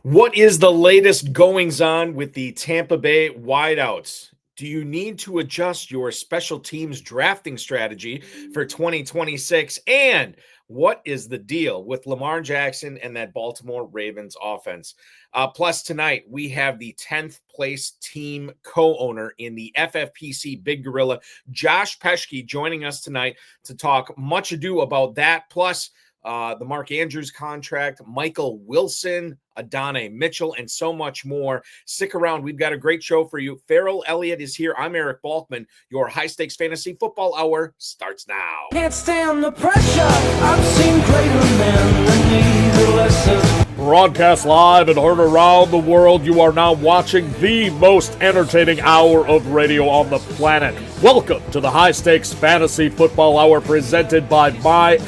What is the latest goings on with the Tampa Bay wideouts? Do you need to adjust your special teams drafting strategy for 2026? And what is the deal with Lamar Jackson and that Baltimore Ravens offense? Plus, tonight we have the 10th place team co-owner in the FFPC Big Gorilla, Josh Peschke, joining us tonight to talk much ado about that. Plus, the Mark Andrews contract, Michael Wilson, Adonai Mitchell, and so much more. Stick around. We've got a great show for you. Ferrell Elliott is here. I'm Eric Balkman. Your high-stakes fantasy football hour starts now. Can't stand the pressure. I've seen greater men than need a lesson. Broadcast live and heard around the world, you are now watching the most entertaining hour of radio on the planet. Welcome to the High Stakes Fantasy Football Hour presented by myffpc.com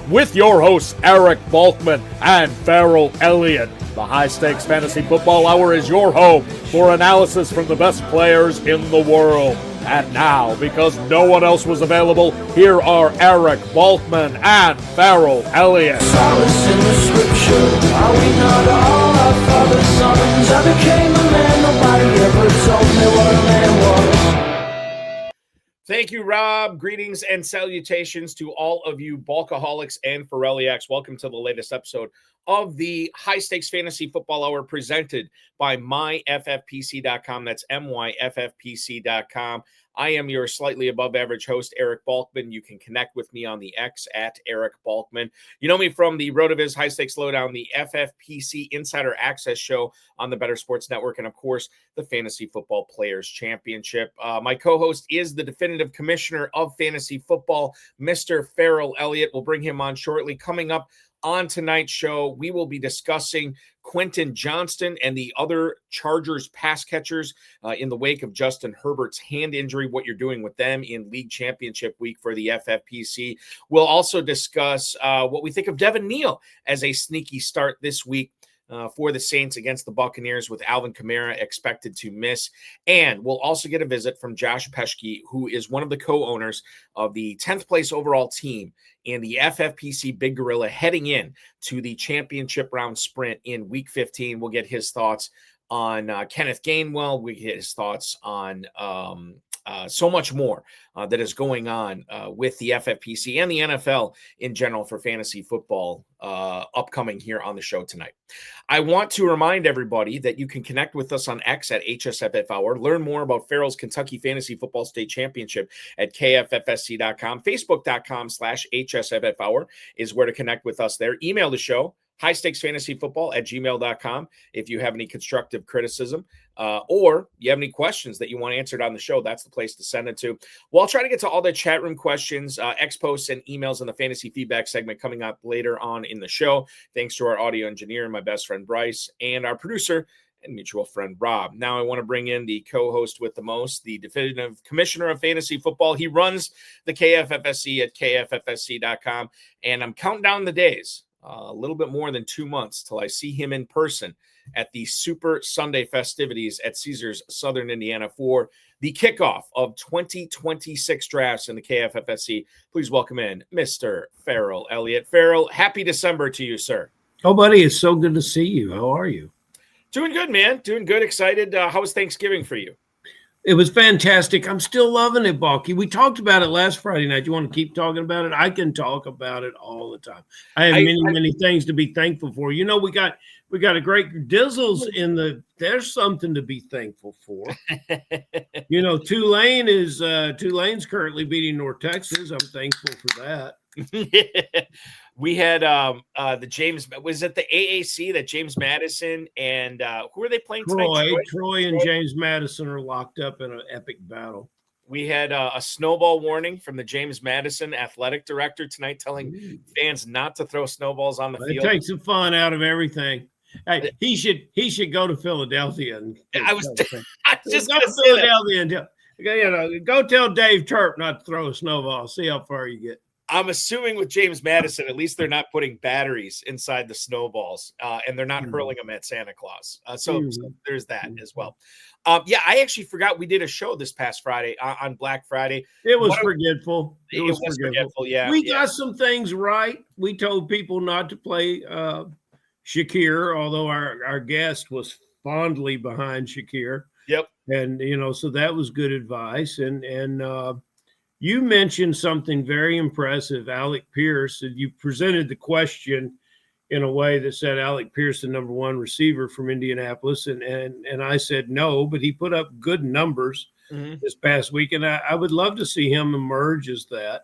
with your hosts Eric Balkman and Ferrell Elliott. The High Stakes Fantasy Football Hour is your home for analysis from the best players in the world. And now, because no one else was available, here are Eric Balkman and Ferrell Elliott. Solace in the scripture. Are we not all our father's sons? I became a man. Nobody ever told me what a man was. Thank you, Rob. Greetings and salutations to all of you Balkaholics and Ferrelliacs. Welcome to the latest episode of the High Stakes Fantasy Football Hour presented by myffpc.com. That's myffpc.com. I am your slightly above average host, Eric Balkman. You can connect with me on the X at Eric Balkman. You know me from the RotoViz High Stakes Lowdown, the FFPC Insider Access Show on the Better Sports Network, and of course, the Fantasy Football Players Championship. My co-host is the definitive commissioner of fantasy football, Mr. Ferrell Elliott. We'll bring him on shortly. Coming up on tonight's show, we will be discussing Quentin Johnston and the other Chargers pass catchers in the wake of Justin Herbert's hand injury, what you're doing with them in league championship week for the FFPC. We'll also discuss what we think of Devin Neal as a sneaky start this week for the Saints against the Buccaneers, with Alvin Kamara expected to miss. And we'll also get a visit from Josh Peschke, who is one of the co-owners of the 10th place overall team in the FFPC Big Gorilla heading in to the championship round sprint in week 15. We'll get his thoughts on Kenneth Gainwell. We get his thoughts on so much more that is going on with the FFPC and the NFL in general for fantasy football upcoming here on the show tonight. I want to remind everybody that you can connect with us on X at hsffhour, learn more about Ferrell's Kentucky Fantasy Football State Championship at kffsc.com, facebook.com/hsffhour is where to connect with us there. Email the show, highstakesfantasyfootball@gmail.com if you have any constructive criticism or you have any questions that you want answered on the show. That's the place to send it to. Well, I'll try to get to all the chat room questions, X posts, and emails in the fantasy feedback segment coming up later on in the show. Thanks to our audio engineer, my best friend Bryce, and our producer and mutual friend Rob. Now I want to bring in the co-host with the most, the definitive commissioner of fantasy football. He runs the KFFSC at kffsc.com, and I'm counting down the days. A little bit more than 2 months till I see him in person at the Super Sunday festivities at Caesars Southern Indiana for the kickoff of 2026 drafts in the KFFSC. Please welcome in Mr. Ferrell Elliott. Ferrell, happy December to you, sir. Oh, buddy, it's so good to see you. How are you? Doing good, man. Doing good. Excited. How was Thanksgiving for you? It was fantastic. I'm still loving it, Balky. We talked about it last Friday night. You want to keep talking about it? I can talk about it all the time. I have many things to be thankful for. You know, we got a great Dizzles in the. There's something to be thankful for. You know, Tulane's currently beating North Texas. I'm thankful for that. We had the James, was it the AAC that James Madison and who are they playing tonight? Troy and James Madison are locked up in an epic battle. We had a snowball warning from the James Madison athletic director tonight, telling fans not to throw snowballs on the field. It takes the fun out of everything. Hey, he should go to Philadelphia and I was just go to Philadelphia and go tell Dave Turp not to throw a snowball. See how far you get. I'm assuming with James Madison, at least they're not putting batteries inside the snowballs, and they're not hurling them at Santa Claus. So there's that as well. Yeah, I actually forgot we did a show this past Friday on Black Friday. It was forgetful. It was forgetful. Yeah, we got some things right. We told people not to play Shakir, although our guest was fondly behind Shakir. Yep. And, so that was good advice. And you mentioned something very impressive, Alec Pierce, and you presented the question in a way that said Alec Pierce, the number one receiver from Indianapolis. And I said no, but he put up good numbers this past week. And I would love to see him emerge as that.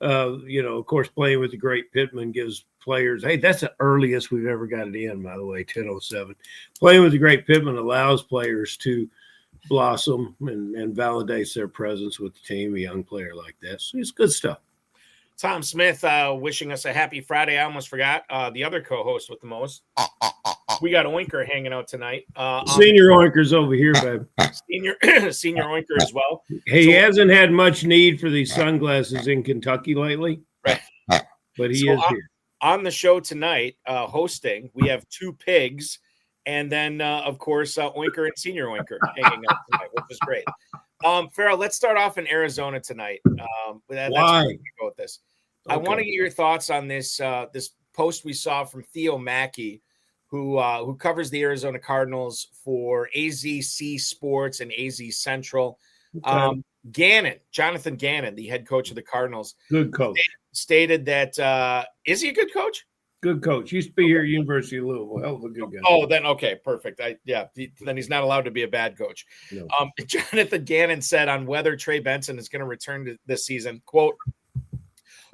Of course, playing with the great Pittman gives players, hey, that's the earliest we've ever got it in, by the way, 10:07. Playing with the great Pittman allows players to blossom and validates their presence with the team, a young player like that. So it's good stuff. Tom Smith wishing us a happy Friday. I almost forgot the other co-host with the most. We got Oinker hanging out tonight. Senior Oinker's over here, babe. Senior Oinker as well. He hasn't had much need for these sunglasses in Kentucky lately, right? But he is here. On the show tonight, hosting, we have two pigs, and then, of course, Oinker and Senior Oinker hanging out tonight, which is great. Ferrell, let's start off in Arizona tonight. That's where we go with this. Okay. I want to get your thoughts on this this post we saw from Theo Mackey, who covers the Arizona Cardinals for AZC Sports and AZ Central. Okay. Jonathan Gannon, the head coach of the Cardinals, good coach, stated that is he a good coach? Good coach. Used to be here at University of Louisville. Hell of a good guy. Oh, then okay, perfect. Then he's not allowed to be a bad coach. No. Jonathan Gannon said on whether Trey Benson is going to return to this season, quote,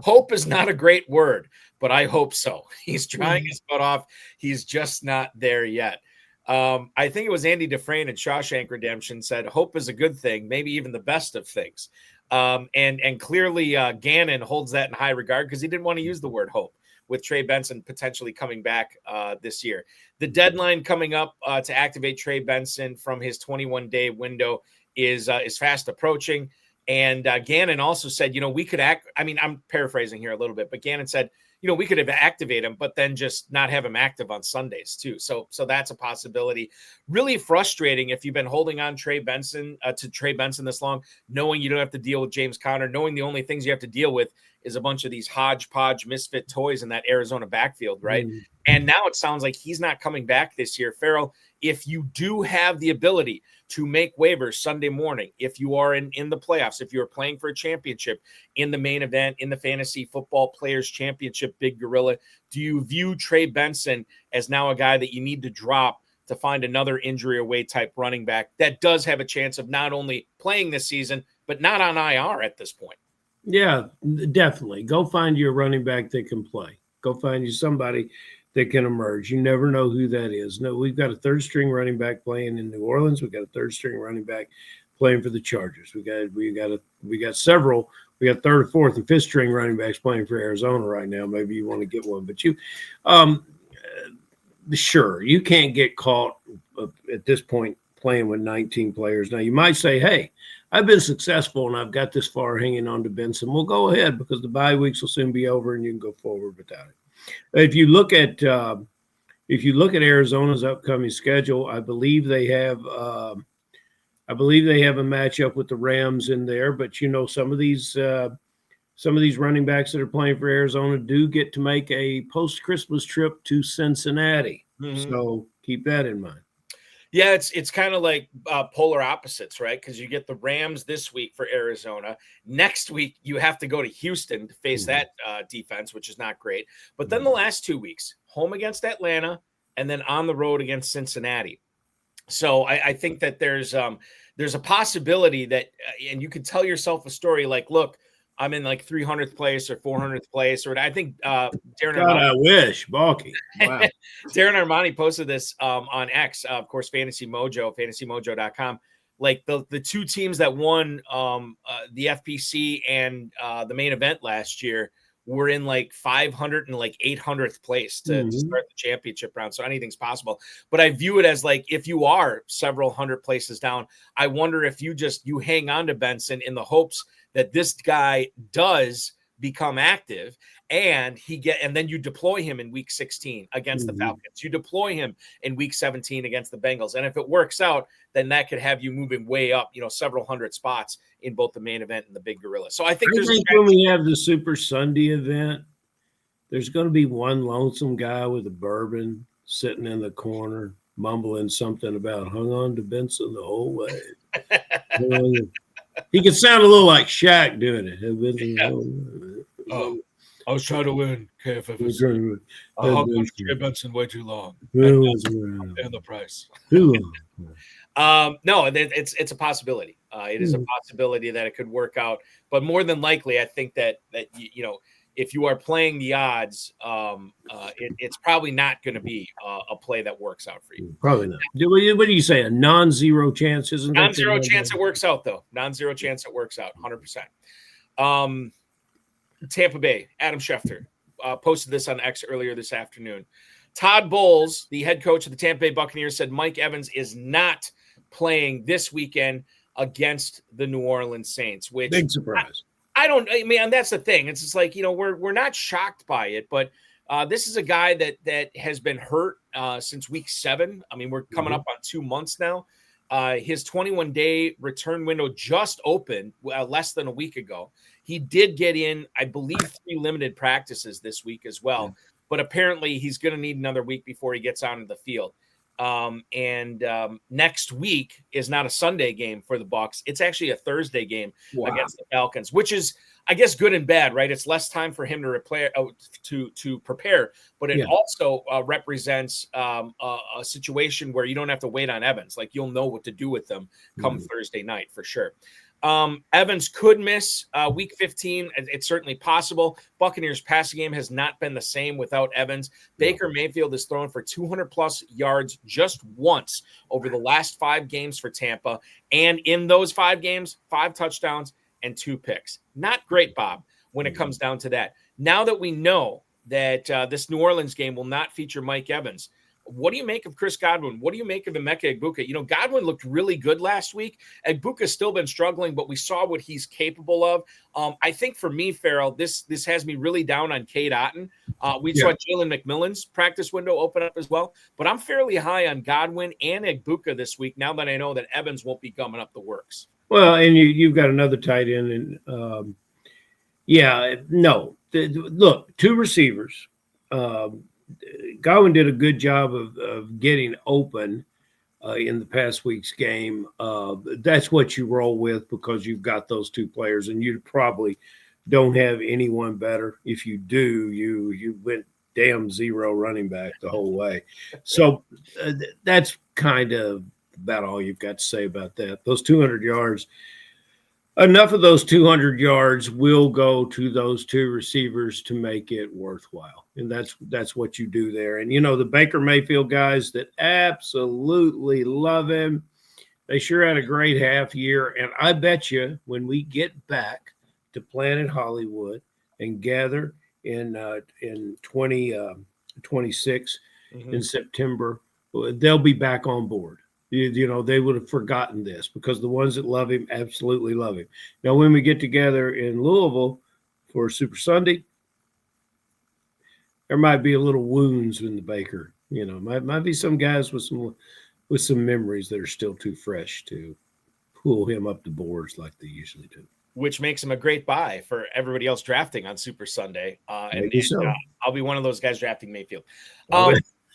"Hope is not a great word, but I hope so. He's trying his butt off. He's just not there yet." I think it was Andy Dufresne in Shawshank Redemption said, "Hope is a good thing, maybe even the best of things." And clearly Gannon holds that in high regard because he didn't want to use the word hope with Trey Benson potentially coming back this year. The deadline coming up to activate Trey Benson from his 21-day window is fast approaching. And Gannon also said, we could I'm paraphrasing here a little bit, but Gannon said, we could have activated him, but then just not have him active on Sundays too. So that's a possibility. Really frustrating if you've been holding on to Trey Benson this long, knowing you don't have to deal with James Conner, knowing the only things you have to deal with is a bunch of these hodgepodge misfit toys in that Arizona backfield, right? And now it sounds like he's not coming back this year. Ferrell, if you do have the ability to make waivers Sunday morning, if you are in the playoffs, if you're playing for a championship in the main event, in the Fantasy Football Players Championship Big Gorilla, do you view Trey Benson as now a guy that you need to drop to find another injury away type running back that does have a chance of not only playing this season, but not on IR at this point? Yeah, definitely. Go find you a running back that can play. Go find you somebody that can emerge. You never know who that is. No, we've got a third string running back playing in New Orleans. We've got a third string running back playing for the Chargers. We got several. We got third, fourth, and fifth string running backs playing for Arizona right now. Maybe you want to get one, but sure, you can't get caught at this point playing with 19 players. Now you might say, hey, I've been successful and I've got this far hanging on to Benson. Well, go ahead because the bye weeks will soon be over and you can go forward without it. If you look at Arizona's upcoming schedule, I believe they have a matchup with the Rams in there. But some of these running backs that are playing for Arizona do get to make a post-Christmas trip to Cincinnati. So keep that in mind. Yeah, it's kind of like polar opposites, right? Because you get the Rams this week for Arizona. Next week, you have to go to Houston to face that defense, which is not great. But then the last 2 weeks, home against Atlanta and then on the road against Cincinnati. So I think that there's a possibility that, and you can tell yourself a story like, look, I'm in like 300th place or 400th place, or I think Darren Armani. I wish, Balky. Wow. Darren Armani posted this on X, of course, Fantasy Mojo, fantasymojo.com. Like the two teams that won the FPC and the main event last year were in like 500 and like 800th place to start the championship round. So anything's possible. But I view it as like, if you are several hundred places down, I wonder if you hang on to Benson in the hopes that this guy does become active and then you deploy him in week 16 against the Falcons. You deploy him in week 17 against the Bengals. And if it works out, then that could have you moving way up, several hundred spots in both the main event and the Big Gorilla. So I think when we have the Super Sunday event, there's going to be one lonesome guy with a bourbon sitting in the corner, mumbling something about hung on to Benson the whole way. He could sound a little like Shaq doing it. Oh, I was trying to win KFFSC. I hung on to Trey Benson way too long. And the price. No, it's a possibility. It is a possibility that it could work out, but more than likely, I think that you know, if you are playing the odds, it's probably not going to be a play that works out for you. Probably not. What do you say? A non-zero chance? Isn't non-zero chance it works out though? Non-zero chance it works out. 100%. Tampa Bay. Adam Schefter posted this on X earlier this afternoon. Todd Bowles, the head coach of the Tampa Bay Buccaneers, said Mike Evans is not playing this weekend against the New Orleans Saints. Which big surprise. I mean, that's the thing. It's just like, you know, we're not shocked by it, but this is a guy that has been hurt since week 7. I mean, we're coming up on 2 months now. His 21-day return window just opened less than a week ago. He did get in, I believe, 3 limited practices this week as well, but apparently he's going to need another week before he gets onto the field. Next week is not a Sunday game for the Bucs. It's actually a Thursday game against the Falcons, which is, I guess, good and bad, right? It's less time for him to prepare, but it also represents a situation where you don't have to wait on Evans. Like, you'll know what to do with them come Thursday night for sure. Evans could miss week 15. It's certainly possible. Buccaneers passing game has not been the same without Evans. Baker Mayfield has thrown for 200+ yards just once over the last 5 games for Tampa. And in those 5 games, 5 touchdowns and 2 picks. Not great, Bob, when it comes down to that. Now that we know that this New Orleans game will not feature Mike Evans, what do you make of Chris Godwin? What do you make of Emeka Egbuka? You know, Godwin looked really good last week. Egbuka's still been struggling, but we saw what he's capable of. I think for me, Ferrell, this has me really down on Cade Otton. We saw Jalen McMillan's practice window open up as well, but I'm fairly high on Godwin and Egbuka this week now that I know that Evans won't be gumming up the works. Well, and you've got another tight end, and look, 2 receivers. Godwin did a good job of getting open in the past week's game. That's what you roll with because you've got those 2 players, and you probably don't have anyone better. If you do, you went damn 0 running back the whole way. So that's kind of about all you've got to say about that. Those 200 yards. Enough of those 200 yards will go to those 2 receivers to make it worthwhile. And that's what you do there. And, you know, the Baker Mayfield guys that absolutely love him, they sure had a great half year. And I bet you when we get back to Planet Hollywood and gather in 2026 in September, they'll be back on board. You know, they would have forgotten this because the ones that love him absolutely love him. Now, when we get together in Louisville for Super Sunday, there might be a little wounds in the Baker. You know, might be some guys with some memories that are still too fresh to pull him up the boards like they usually do. Which makes him a great buy for everybody else drafting on Super Sunday. I'll be one of those guys drafting Mayfield.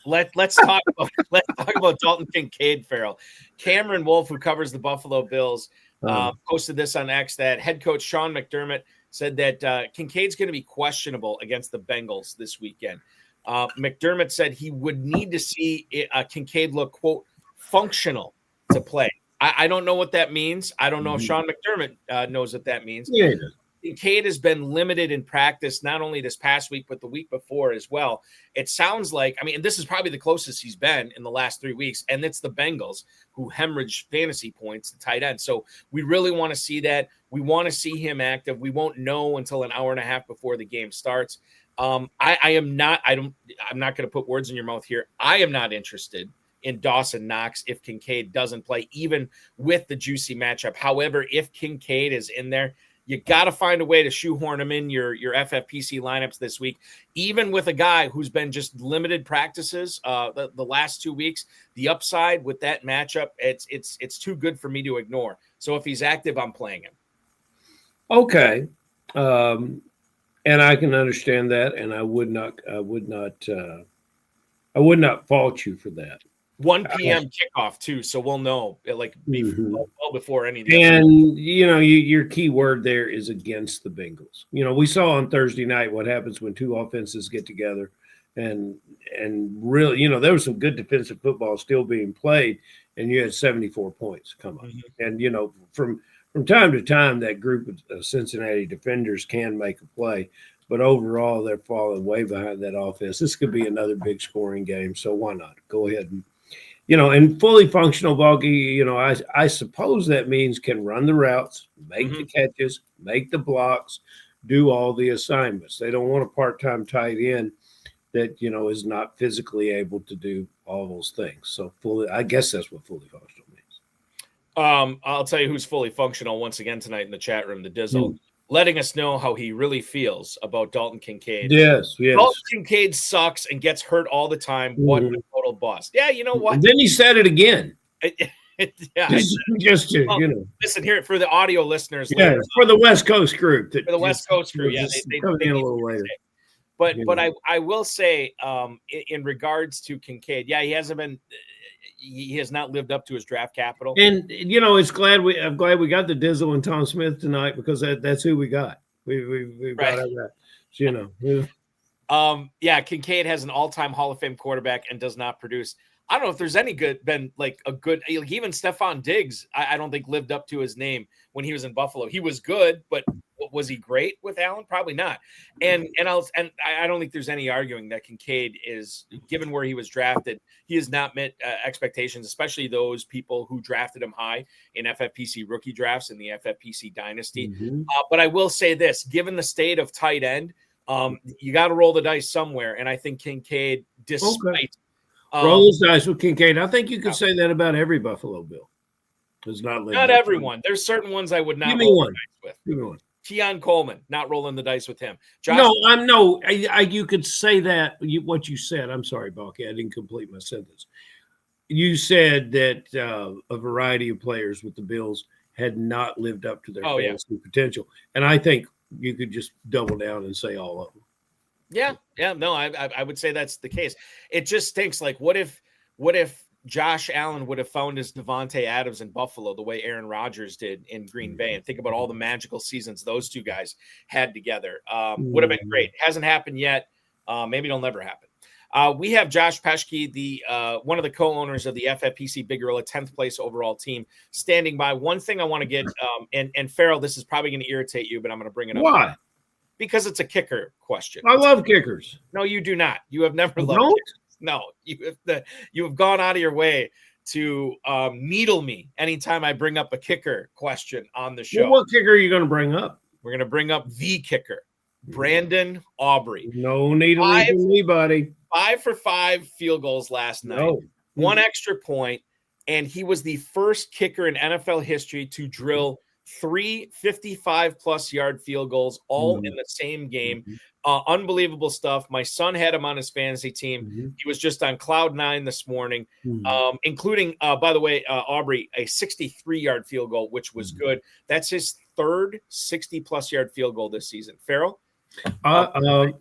Let's talk about Dalton Kincaid, Ferrell. Cameron Wolf, who covers the Buffalo Bills, posted this on X that head coach Sean McDermott said that Kincaid's going to be questionable against the Bengals this weekend. McDermott said he would need to see Kincaid look, quote, functional to play. I don't know what that means. I don't know if Sean McDermott knows what that means. Yeah, he does. Kincaid has been limited in practice, not only this past week, but the week before as well. It sounds like, I mean, this is probably the closest he's been in the last 3 weeks, and it's the Bengals who hemorrhaged fantasy points to tight end. So we really want to see that. We want to see him active. We won't know until an hour and a half before the game starts. I'm not going to put words in your mouth here. I am not interested in Dawson Knox if Kincaid doesn't play, even with the juicy matchup. However, if Kincaid is in there, you got to find a way to shoehorn him in your FFPC lineups this week, even with a guy who's been just limited practices the last 2 weeks. The upside with that matchup, it's too good for me to ignore. So if he's active, I'm playing him. Okay, and I can understand that, and I would not I would not fault you for that. 1 p.m. kickoff too, so we'll know well before any of the and your key word there is against the Bengals. We saw on Thursday night what happens when two offenses get together, and really, there was some good defensive football still being played, and you had 74 points come up. And from time to time, that group of Cincinnati defenders can make a play, but overall they're falling way behind that offense. This could be another big scoring game, so why not go ahead and and fully functional Balky, I suppose that means can run the routes, make the catches, make the blocks, do all the assignments. They don't want a part-time tight end that, is not physically able to do all those things. So I guess that's what fully functional means. I'll tell you who's fully functional once again tonight in the chat room, the Dizzle, letting us know how he really feels about Dalton Kincaid. Yes. Dalton Kincaid sucks and gets hurt all the time. What a total bust. Yeah, you know what? And then he said it again. Yeah, just to, listen here for the audio listeners. Yeah, later. For the West Coast group. For the West Coast group, yeah, they in a little later. But I will say, in regards to Kincaid, yeah, he has not lived up to his draft capital. And I'm glad we got the Dizzle and Tom Smith tonight, because that's who we got. We got that. Yeah, Kincaid has an all-time Hall of Fame quarterback and does not produce. I don't know if there's even even Stephon Diggs, I don't think lived up to his name when he was in Buffalo. He was good, but was he great with Allen? Probably not. And I don't think there's any arguing that Kincaid is, given where he was drafted, he has not met expectations, especially those people who drafted him high in FFPC rookie drafts in the FFPC dynasty. But I will say this, given the state of tight end, you got to roll the dice somewhere. And I think Kincaid, despite roll the dice with Kincaid. I think you could say that about every Buffalo Bill. Not everyone. There's certain ones I would not Give me roll one. the dice with. Give me one. Keon Coleman, not rolling the dice with him. You could say that. What you said. I'm sorry, Balky. I didn't complete my sentence. You said that a variety of players with the Bills had not lived up to their fantasy potential, and I think you could just double down and say all of them. Yeah. No, I would say that's the case. It just stinks. Like, what if Josh Allen would have found his Devontae Adams in Buffalo the way Aaron Rodgers did in Green Bay, and think about all the magical seasons those two guys had together. Would have been great. Hasn't happened yet. Maybe it'll never happen. We have Josh Peschke, the one of the co-owners of the FFPC Big Gorilla 10th place overall team, standing by. One thing I want to get, and Ferrell, this is probably going to irritate you, but I'm going to bring it up. Why? Because it's a kicker question. I love kickers. No, you do not. You have never loved kickers. No, you have gone out of your way to needle me anytime I bring up a kicker question on the show. Well, what kicker are you going to bring up? We're going to bring up the kicker, Brandon Aubrey. No needling from anybody. 5 for 5 field goals last night. One extra point, and he was the first kicker in NFL history to drill 3 55-plus yard field goals all in the same game. Unbelievable stuff. My son had him on his fantasy team. He was just on cloud 9 this morning, including, by the way, Aubrey, a 63-yard field goal, which was good. That's his third 60-plus yard field goal this season. Ferrell?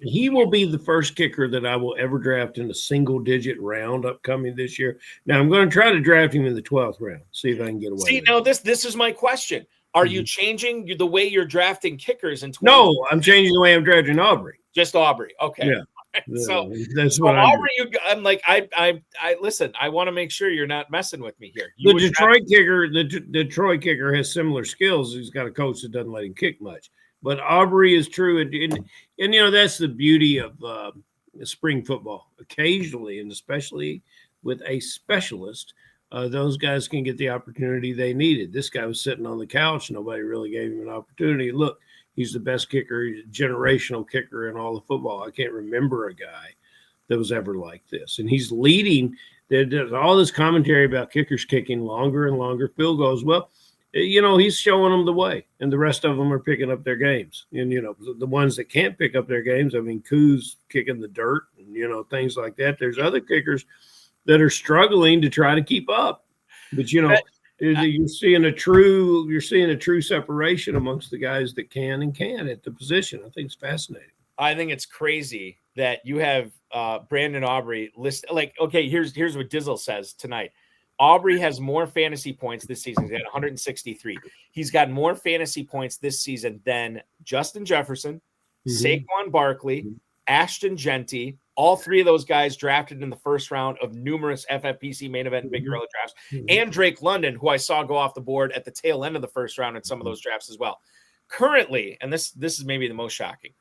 He will be the first kicker that I will ever draft in a single-digit round upcoming this year. Now, I'm going to try to draft him in the 12th round, see if I can get away. See, now this is my question. Are you changing the way you're drafting kickers in 20? No, I'm changing the way I'm drafting Aubrey. Just Aubrey. Okay. Yeah. So that's what Aubrey, I'm like, I listen, I want to make sure you're not messing with me here. The Detroit kicker has similar skills. He's got a coach that doesn't let him kick much. But Aubrey is true. And that's the beauty of spring football. Occasionally, and especially with a specialist, those guys can get the opportunity they needed. This guy was sitting on the couch. Nobody really gave him an opportunity. Look, he's the best kicker, he's a generational kicker in all of football. I can't remember a guy that was ever like this. And he's leading. There's all this commentary about kickers kicking longer and longer field goals. Well, he's showing them the way, and the rest of them are picking up their games. And, the ones that can't pick up their games, I mean, Koo's kicking the dirt and, things like that. There's other kickers that are struggling to try to keep up. But, you're seeing a true separation amongst the guys that can and can't at the position. I think it's fascinating. I think it's crazy that you have Brandon Aubrey list. Like, okay, here's what Dizzle says tonight. Aubrey has more fantasy points this season. He's at 163. He's got more fantasy points this season than Justin Jefferson, Saquon Barkley, Ashton Genty. All three of those guys drafted in the first round of numerous FFPC main event and Big Gorilla drafts, and Drake London, who I saw go off the board at the tail end of the first round in some of those drafts as well. Currently, and this is maybe the most shocking,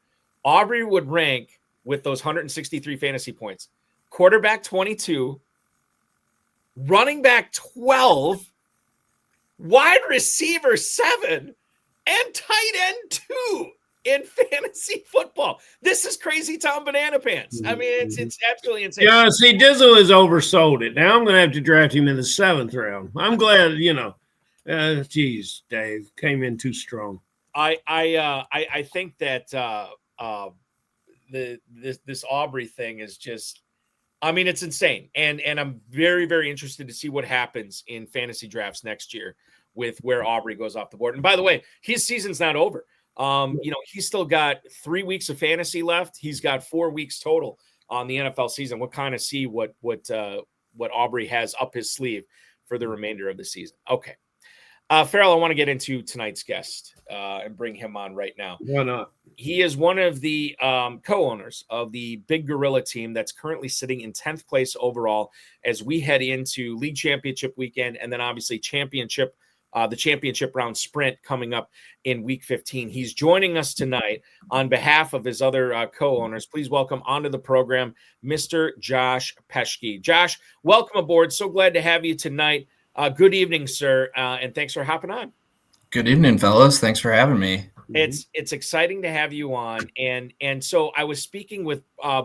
Aubrey would rank with those 163 fantasy points, quarterback 22, running back 12, wide receiver 7, and tight end 2 in fantasy football. This is crazy Tom Banana Pants. I mean, it's absolutely insane. Yeah, see, Dizzle has oversold it. Now I'm going to have to draft him in the 7th round. I'm glad, geez, Dave came in too strong. I think that this Aubrey thing is just, I mean, it's insane. And I'm very, very interested to see what happens in fantasy drafts next year with where Aubrey goes off the board. And by the way, his season's not over. He's still got 3 weeks of fantasy left. He's got 4 weeks total on the NFL season. We'll kind of see what Aubrey has up his sleeve for the remainder of the season. Okay. Ferrell, I want to get into tonight's guest and bring him on right now. Why not? He is one of the co-owners of the Big Gorilla team that's currently sitting in 10th place overall as we head into league championship weekend and then obviously the championship round sprint coming up in week 15. He's joining us tonight on behalf of his other co-owners. Please welcome onto the program, Mr. Josh Peschke. Josh, welcome aboard. So glad to have you tonight. Good evening, sir, and thanks for hopping on. Good evening, fellas. Thanks for having me. It's exciting to have you on, and so I was speaking with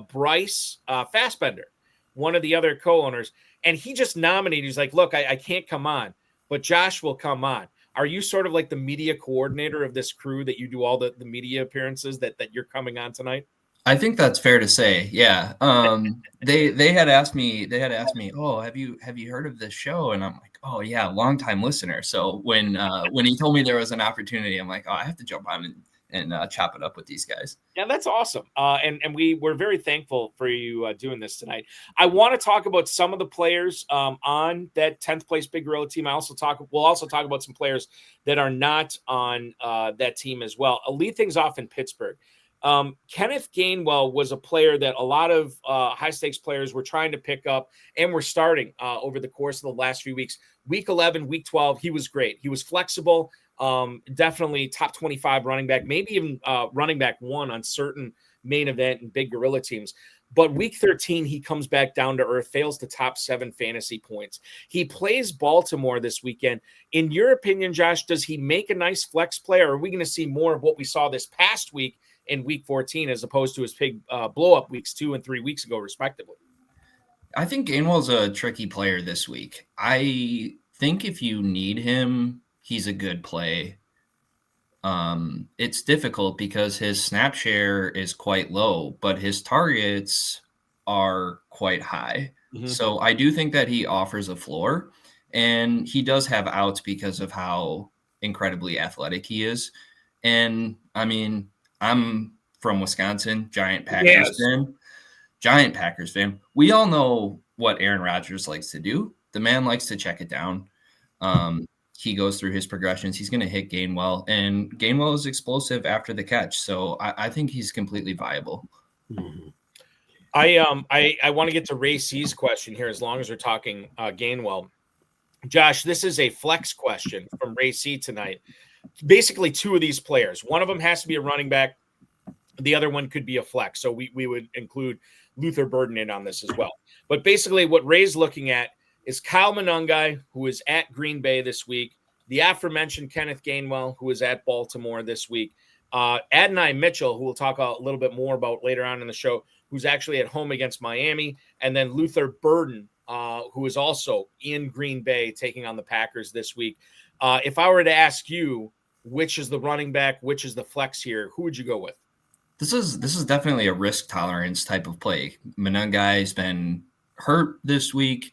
Bryce Fassbender, one of the other co-owners, and he just nominated. He's like, "Look, I can't come on, but Josh will come on." Are you sort of like the media coordinator of this crew that you do all the media appearances that you're coming on tonight? I think that's fair to say. Yeah. They had asked me, "Oh, have you heard of this show?" And I'm like, "Oh yeah, long time listener." So when he told me there was an opportunity, I'm like, "Oh, I have to jump on and chop it up with these guys." Yeah, that's awesome. And we're very thankful for you doing this tonight. I want to talk about some of the players on that 10th place Big Gorilla team. We'll also talk about some players that are not on that team as well. I'll lead things off in Pittsburgh. Kenneth Gainwell was a player that a lot of high stakes players were trying to pick up and were starting over the course of the last few weeks. Week 11, week 12, he was great. He was flexible, definitely top 25 running back, maybe even running back 1 on certain main event and Big Gorilla teams. But week 13, he comes back down to earth, fails to top 7 fantasy points. He plays Baltimore this weekend. In your opinion, Josh, does he make a nice flex play, or are we going to see more of what we saw this past week in week 14 as opposed to his big blow-up weeks 2 and 3 weeks ago, respectively? I think Gainwell's a tricky player this week. I think if you need him, he's a good play. It's difficult because his snap share is quite low, but his targets are quite high. Mm-hmm. So I do think that he offers a floor, and he does have outs because of how incredibly athletic he is. And I mean, I'm from Wisconsin, giant Packers fan. We all know what Aaron Rodgers likes to do. The man likes to check it down. He goes through his progressions. He's going to hit Gainwell, and Gainwell is explosive after the catch. So I think he's completely viable. Mm-hmm. I want to get to Ray C's question here as long as we're talking Gainwell. Josh, this is a flex question from Ray C tonight. Basically 2 of these players. One of them has to be a running back. The other one could be a flex. So we would include Luther Burden in on this as well. But basically what Ray's looking at is Kyle Monangai, who is at Green Bay this week, the aforementioned Kenneth Gainwell, who is at Baltimore this week, Adonai Mitchell, who we'll talk a little bit more about later on in the show, who's actually at home against Miami, and then Luther Burden, who is also in Green Bay taking on the Packers this week. If I were to ask you, which is the running back, which is the flex here, who would you go with? This is definitely a risk tolerance type of play. Monangai's been hurt this week.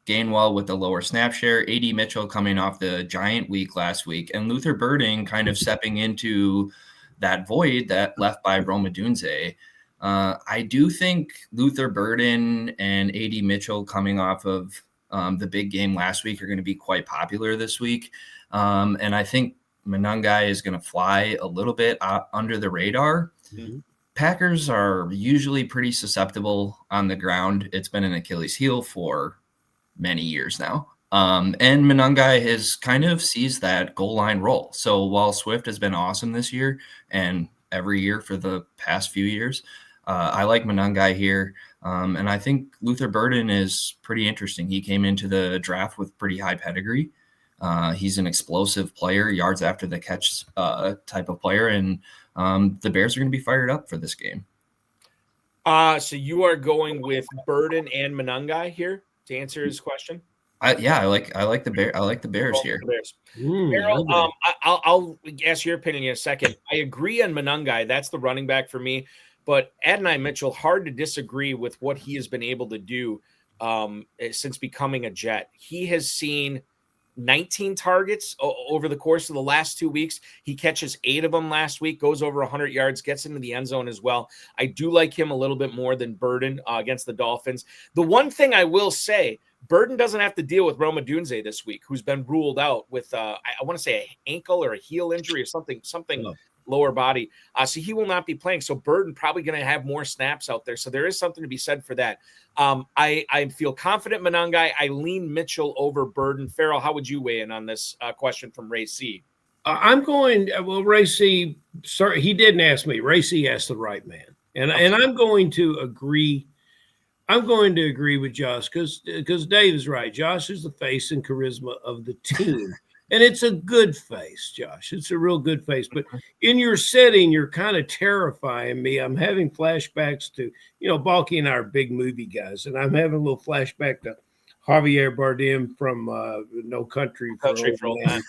Gainwell with the lower snap share. AD Mitchell coming off the giant week last week, and Luther Burden kind of stepping into that void that left by Rome Odunze. I do think Luther Burden and A.D. Mitchell coming off of the big game last week are going to be quite popular this week. And I think Monangai is going to fly a little bit under the radar. Mm-hmm. Packers are usually pretty susceptible on the ground. It's been an Achilles heel for many years now. And Monangai has kind of seized that goal line role. So while Swift has been awesome this year and every year for the past few years, I like Monangai here. And I think Luther Burden is pretty interesting. He came into the draft with pretty high pedigree. He's an explosive player, yards after the catch type of player. And the Bears are going to be fired up for this game. So you are going with Burden and Monangai here to answer his question? I like the Bear. I like the Bears here. Ferrell, I'll ask your opinion in a second. I agree on Monangai. That's the running back for me. But Adonai Mitchell, hard to disagree with what he has been able to do since becoming a Jet. He has seen 19 targets over the course of the last 2 weeks. He catches 8 of them last week, goes over 100 yards, gets into the end zone as well. I do like him a little bit more than Burden against the Dolphins. The one thing I will say, Burden doesn't have to deal with Roma Dunze this week, who's been ruled out with, I want to say, an ankle or a heel injury or something lower body. So he will not be playing. So Burden probably going to have more snaps out there. So there is something to be said for that. I feel confident Monangai. I lean Mitchell over Burden. Ferrell, how would you weigh in on this question from Ray C? I'm going, Ray C, sorry, he didn't ask me. Ray C asked the right man. And I'm going to agree. I'm going to agree with Josh because Dave is right. Josh is the face and charisma of the team. And it's a good face, Josh. It's a real good face. But in your setting, you're kind of terrifying me. I'm having flashbacks to, Balky and I are big movie guys. And I'm having a little flashback to Javier Bardem from No Country for Old Men.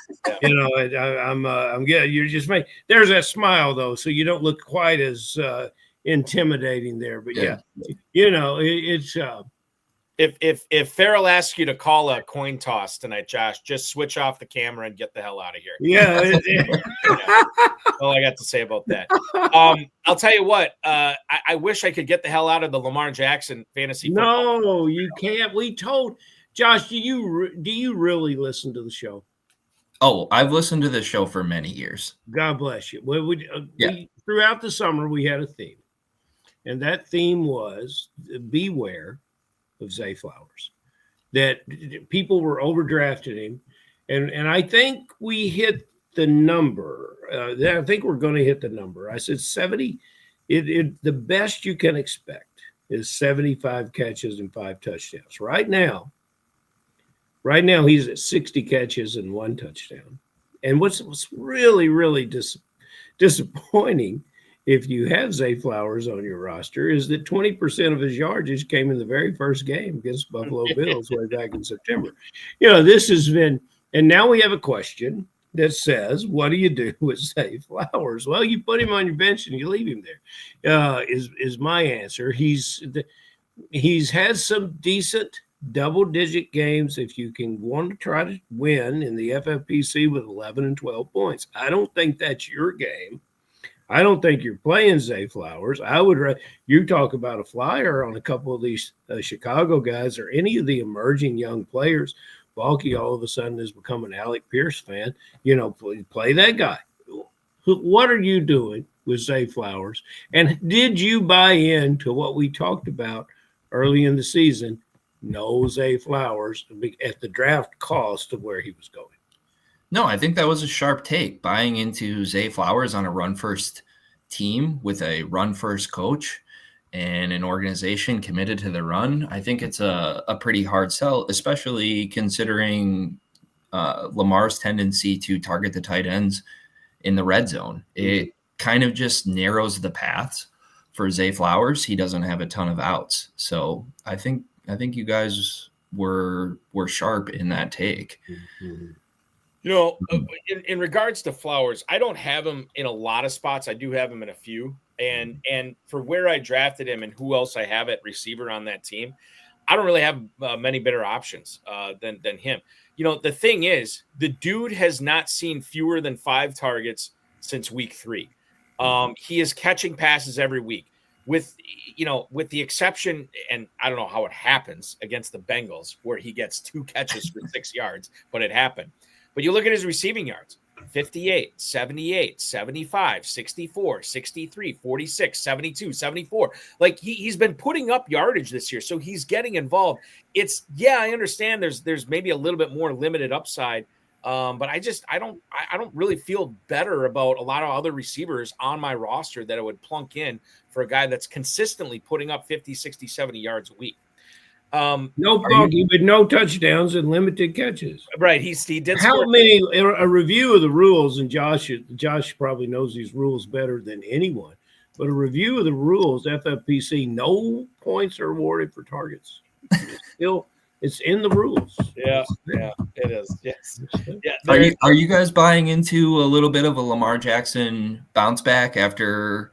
I'm getting, you're just making, there's that smile, though, so you don't look quite as intimidating there. But it's If Ferrell asks you to call a coin toss tonight, Josh, just switch off the camera and get the hell out of here. Yeah. All I got to say about that. I'll tell you what. I wish I could get the hell out of the Lamar Jackson fantasy football. No, you can't. We told Josh. Do you really listen to the show? Oh, I've listened to the show for many years. God bless you. Well, we throughout the summer we had a theme, and that theme was beware of Zay Flowers, that people were overdrafting him. And I think we hit the number. I think we're going to hit the number. I said 70. The best you can expect is 75 catches and 5 touchdowns. Right now, he's at 60 catches and 1 touchdown. And what's really, really disappointing if you have Zay Flowers on your roster is that 20% of his yardage came in the very first game against Buffalo Bills way back in September. This has been, and now we have a question that says, what do you do with Zay Flowers? Well, you put him on your bench and you leave him there. Is my answer. He's had some decent double-digit games if you can want to try to win in the FFPC with 11 and 12 points. I don't think that's your game. I don't think you're playing Zay Flowers. I would you talk about a flyer on a couple of these Chicago guys or any of the emerging young players. Balky all of a sudden has become an Alec Pierce fan. Play that guy. What are you doing with Zay Flowers? And did you buy into what we talked about early in the season? No Zay Flowers at the draft cost of where he was going. No, I think that was a sharp take, buying into Zay Flowers on a run-first team with a run-first coach and an organization committed to the run. I think it's a pretty hard sell, especially considering Lamar's tendency to target the tight ends in the red zone. It kind of just narrows the paths for Zay Flowers. He doesn't have a ton of outs. So I think you guys were sharp in that take. Mm-hmm. In regards to Flowers, I don't have him in a lot of spots. I do have him in a few. And for where I drafted him and who else I have at receiver on that team, I don't really have many better options than him. The thing is, the dude has not seen fewer than 5 targets since week 3. He is catching passes every week. with the exception, and I don't know how it happens against the Bengals where he gets 2 catches for 6 yards, but it happened. But you look at his receiving yards, 58, 78, 75, 64, 63, 46, 72, 74. Like he's been putting up yardage this year, so he's getting involved. I understand there's maybe a little bit more limited upside, but I don't really feel better about a lot of other receivers on my roster that I would plunk in for a guy that's consistently putting up 50, 60, 70 yards a week. No Balky, with no touchdowns and limited catches. Right. He did. How many? A review of the rules, and Josh probably knows these rules better than anyone. But a review of the rules, FFPC, no points are awarded for targets. It's in the rules. Yeah, it is. Yes. Yeah. Are you guys buying into a little bit of a Lamar Jackson bounce back after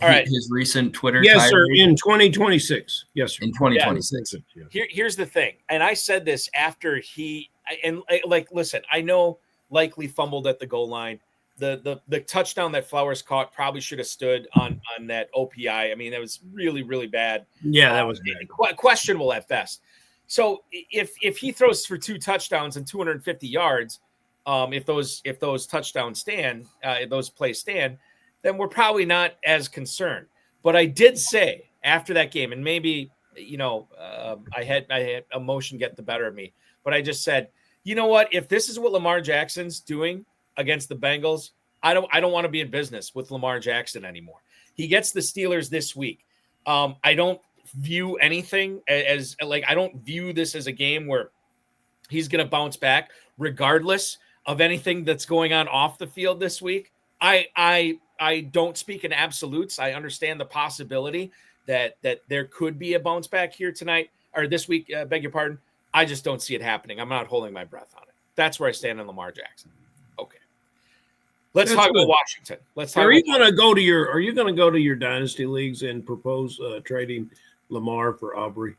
his recent Twitter? Yes, sir. In 2026. Yes, sir. In 2026. Yeah. Here's the thing, and I said this after listen, I know likely fumbled at the goal line. The touchdown that Flowers caught probably should have stood on that OPI. I mean, that was really, really bad. Yeah, that was bad. Questionable at best. So if he throws for 2 touchdowns and 250 yards, if those touchdowns stand, those plays stand, then we're probably not as concerned. But I did say after that game, and maybe I had emotion get the better of me, but I just said, you know what? If this is what Lamar Jackson's doing against the Bengals, I don't want to be in business with Lamar Jackson anymore. He gets the Steelers this week. I don't view anything as I don't view this as a game where he's going to bounce back regardless of anything that's going on off the field this week. I don't speak in absolutes. I understand the possibility that there could be a bounce back here tonight or this week. Beg your pardon. I just don't see it happening. I'm not holding my breath on it. That's where I stand on Lamar Jackson. Okay. Let's talk about Washington. Are you going to go to your dynasty leagues and propose trading Lamar for Aubrey?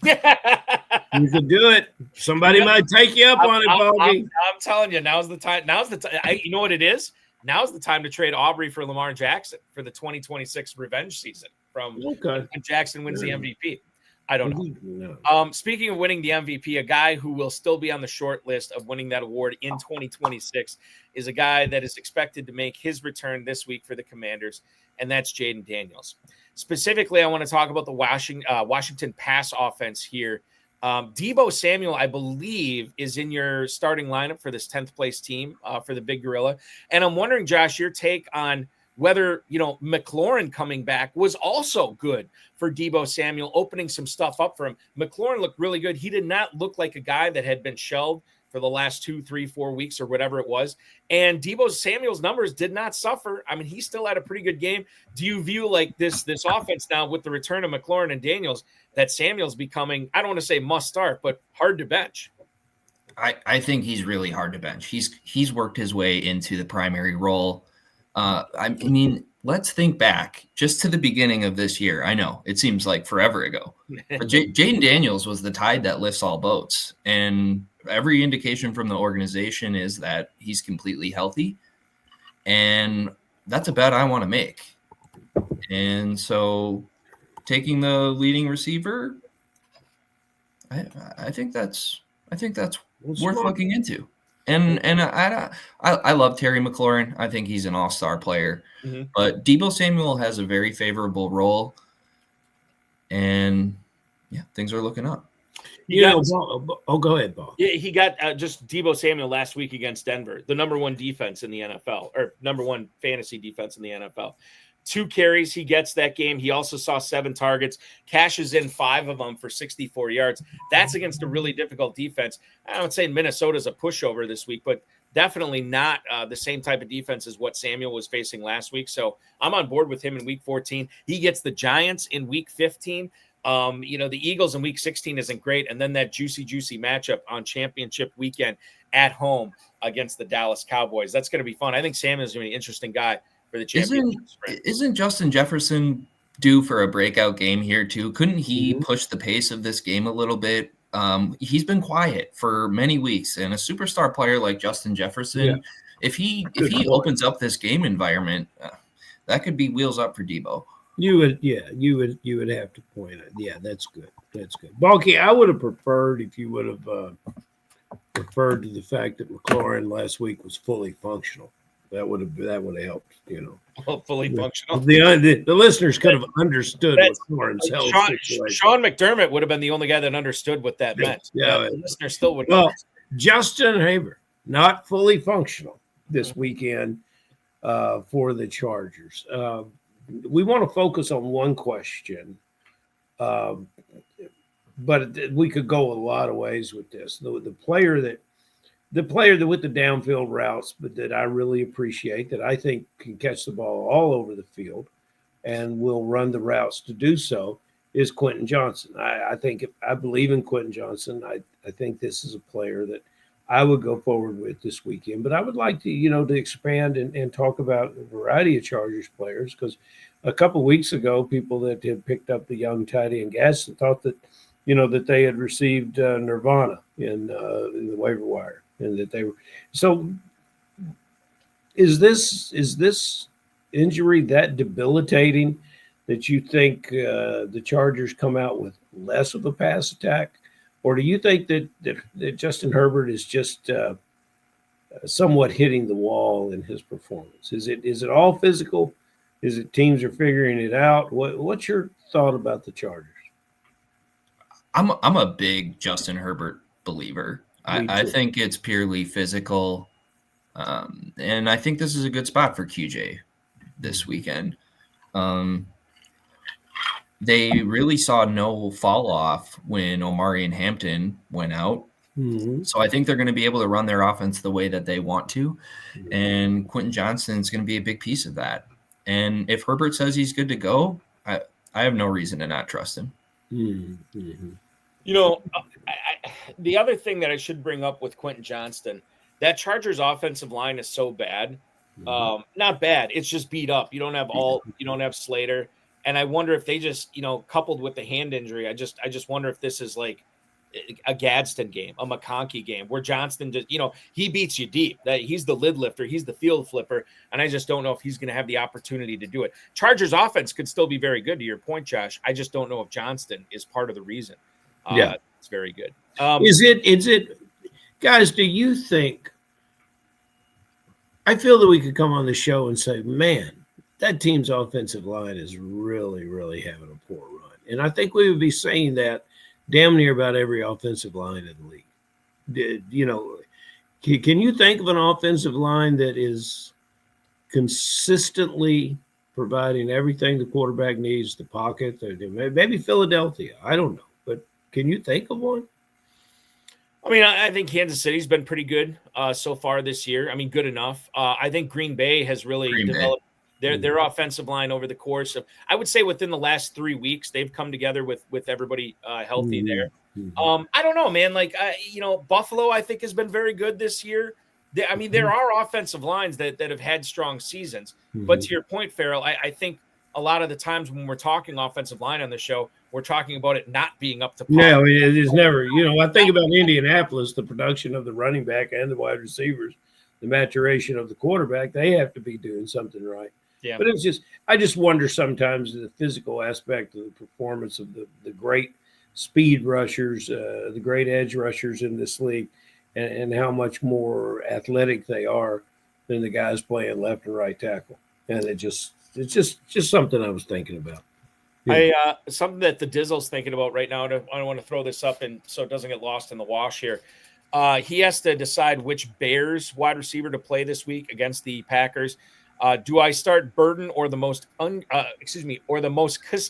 You could do it. Somebody might take you up on it, Balky. I'm telling you, now's the time. You know what it is? Now's the time to trade Aubrey for Lamar Jackson for the 2026 revenge season when Jackson wins the MVP. I don't know. Speaking of winning the MVP, a guy who will still be on the short list of winning that award in 2026 is a guy that is expected to make his return this week for the Commanders, and that's Jaden Daniels. Specifically, I want to talk about the Washington pass offense here. Deebo Samuel, I believe, is in your starting lineup for this 10th place team for the Big Gorilla. And I'm wondering, Josh, your take on whether, McLaurin coming back was also good for Deebo Samuel, opening some stuff up for him. McLaurin looked really good. He did not look like a guy that had been shelved for the last 2, 3, 4 weeks or whatever it was. And Deebo Samuel's numbers did not suffer. I mean, he still had a pretty good game. Do you view like this offense now with the return of McLaurin and Daniels that Samuel's becoming, I don't want to say must start, but hard to bench? I think he's really hard to bench. He's worked his way into the primary role. I mean, let's think back just to the beginning of this year. I know it seems like forever ago, but Jaden Daniels was the tide that lifts all boats. And every indication from the organization is that he's completely healthy. And that's a bet I want to make. And so taking the leading receiver, I think that's worth looking into. And I love Terry McLaurin. I think he's an all-star player. Mm-hmm. But Deebo Samuel has a very favorable role. And, yeah, things are looking up. Go ahead, Bob. Yeah, he got just Deebo Samuel last week against Denver, the number 1 defense in the NFL, or number 1 fantasy defense in the NFL. 2 carries, he gets that game. He also saw 7 targets, cashes in 5 of them for 64 yards. That's against a really difficult defense. I would say Minnesota's a pushover this week, but definitely not the same type of defense as what Samuel was facing last week. So I'm on board with him in week 14. He gets the Giants in week 15. The Eagles in week 16 isn't great. And then that juicy matchup on championship weekend at home against the Dallas Cowboys. That's going to be fun. I think Samuel's going to be an interesting guy for the championship. Isn't Justin Jefferson due for a breakout game here too? Couldn't he push the pace of this game a little bit? He's been quiet for many weeks, and a superstar player like Justin Jefferson, if he opens up this game environment, that could be wheels up for Debo. You would have to point it. Yeah, that's good. That's good. Balky, I would have preferred if you would have referred to the fact that McLaurin last week was fully functional. That would have helped, Well, fully functional. The listeners could have understood McLaurin's health situation. Sean McDermott would have been the only guy that understood what that meant. Yeah, the listener still would. Well, Justin Haber, not fully functional this weekend for the Chargers. We want to focus on one question, but we could go a lot of ways with this. The player that with the downfield routes, but that I really appreciate, that I think can catch the ball all over the field and will run the routes to do so, is Quentin Johnson. I believe in Quentin Johnson. I think this is a player that I would go forward with this weekend. But I would like to, to expand and talk about a variety of Chargers players, because a couple of weeks ago, people that had picked up the young tight end Gaston thought that, that they had received nirvana in the waiver wire, and that they were. So is this injury that debilitating that you think the Chargers come out with less of a pass attack? Or do you think that Justin Herbert is just somewhat hitting the wall in his performance? Is it all physical? Is it teams are figuring it out? What's your thought about the Chargers? I'm a big Justin Herbert believer. I think it's purely physical, and I think this is a good spot for QJ this weekend. They really saw no fall off when Omari and Hampton went out. Mm-hmm. So I think they're going to be able to run their offense the way that they want to. Mm-hmm. And Quentin Johnson is going to be a big piece of that. And if Herbert says he's good to go, I have no reason to not trust him. Mm-hmm. The other thing that I should bring up with Quentin Johnston, that Chargers offensive line is so bad. Mm-hmm. Not bad. It's just beat up. You don't have Slater. And I wonder if they just, coupled with the hand injury, I just wonder if this is like a Gadsden game, a McConkey game, where Johnston just, he beats you deep. That he's the lid lifter, he's the field flipper, and I just don't know if he's going to have the opportunity to do it. Chargers offense could still be very good, to your point, Josh. I just don't know if Johnston is part of the reason. It's very good. Is it, guys? Do you think? I feel that we could come on the show and say, man, that team's offensive line is really, really having a poor run. And I think we would be saying that damn near about every offensive line in the league. Can you think of an offensive line that is consistently providing everything the quarterback needs, the pocket? Maybe Philadelphia. I don't know. But can you think of one? I mean, I think Kansas City's been pretty good so far this year. I mean, good enough. I think Green Bay has really developed their offensive line over the course of, I would say, within the last 3 weeks, they've come together with everybody healthy there. I don't know, man. Like, Buffalo, I think, has been very good this year. There are offensive lines that have had strong seasons. But to your point, Ferrell, I think a lot of the times when we're talking offensive line on the show, we're talking about it not being up to par. No, it is never. I think about Indianapolis, the production of the running back and the wide receivers, the maturation of the quarterback, they have to be doing something right. Yeah. But I just wonder sometimes the physical aspect of the performance of the great speed rushers, the great edge rushers in this league, and how much more athletic they are than the guys playing left and right tackle. And it's just something I was thinking about. Yeah. Something that the Dizzle's thinking about right now. I don't want to throw this up and so it doesn't get lost in the wash here. He has to decide which Bears wide receiver to play this week against the Packers. Do I start Burden or the most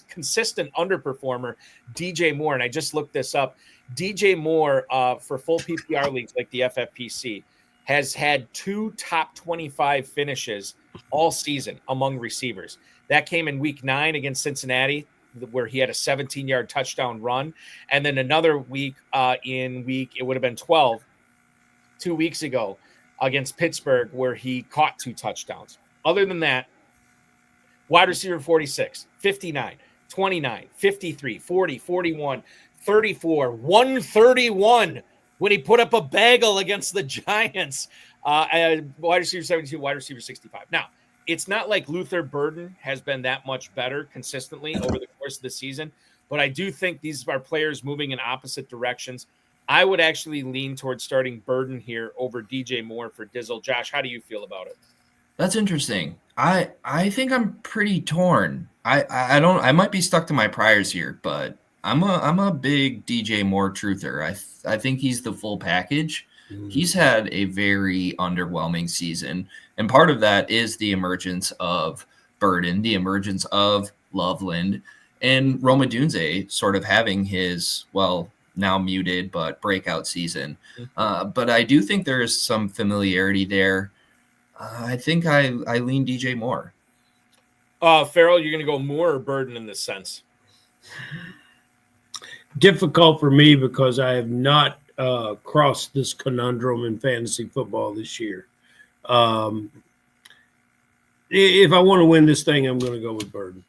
consistent underperformer, DJ Moore? And I just looked this up. DJ Moore for full PPR leagues like the FFPC has had 2 top 25 finishes all season among receivers. That came in week 9 against Cincinnati, where he had a 17-yard touchdown run. And then another week it would have been 12, 2 weeks ago against Pittsburgh, where he caught 2 touchdowns. Other than that, wide receiver 46, 59, 29, 53, 40, 41, 34, 131 when he put up a bagel against the Giants. Wide receiver 72, wide receiver 65. Now, it's not like Luther Burden has been that much better consistently over the course of the season, but I do think these are players moving in opposite directions. I would actually lean towards starting Burden here over DJ Moore for Dizzle. Josh, how do you feel about it? That's interesting. I think I'm pretty torn. I might be stuck to my priors here, but I'm a big DJ Moore truther. I think he's the full package. He's had a very underwhelming season, and part of that is the emergence of Burden, the emergence of Loveland, and Roma Dunze sort of having his, well, now muted but breakout season. But I do think there is some familiarity there. I think I lean DJ Moore. Ferrell, you're going to go Moore or Burden in this sense? Difficult for me because I have not crossed this conundrum in fantasy football this year. If I want to win this thing, I'm going to go with Burden.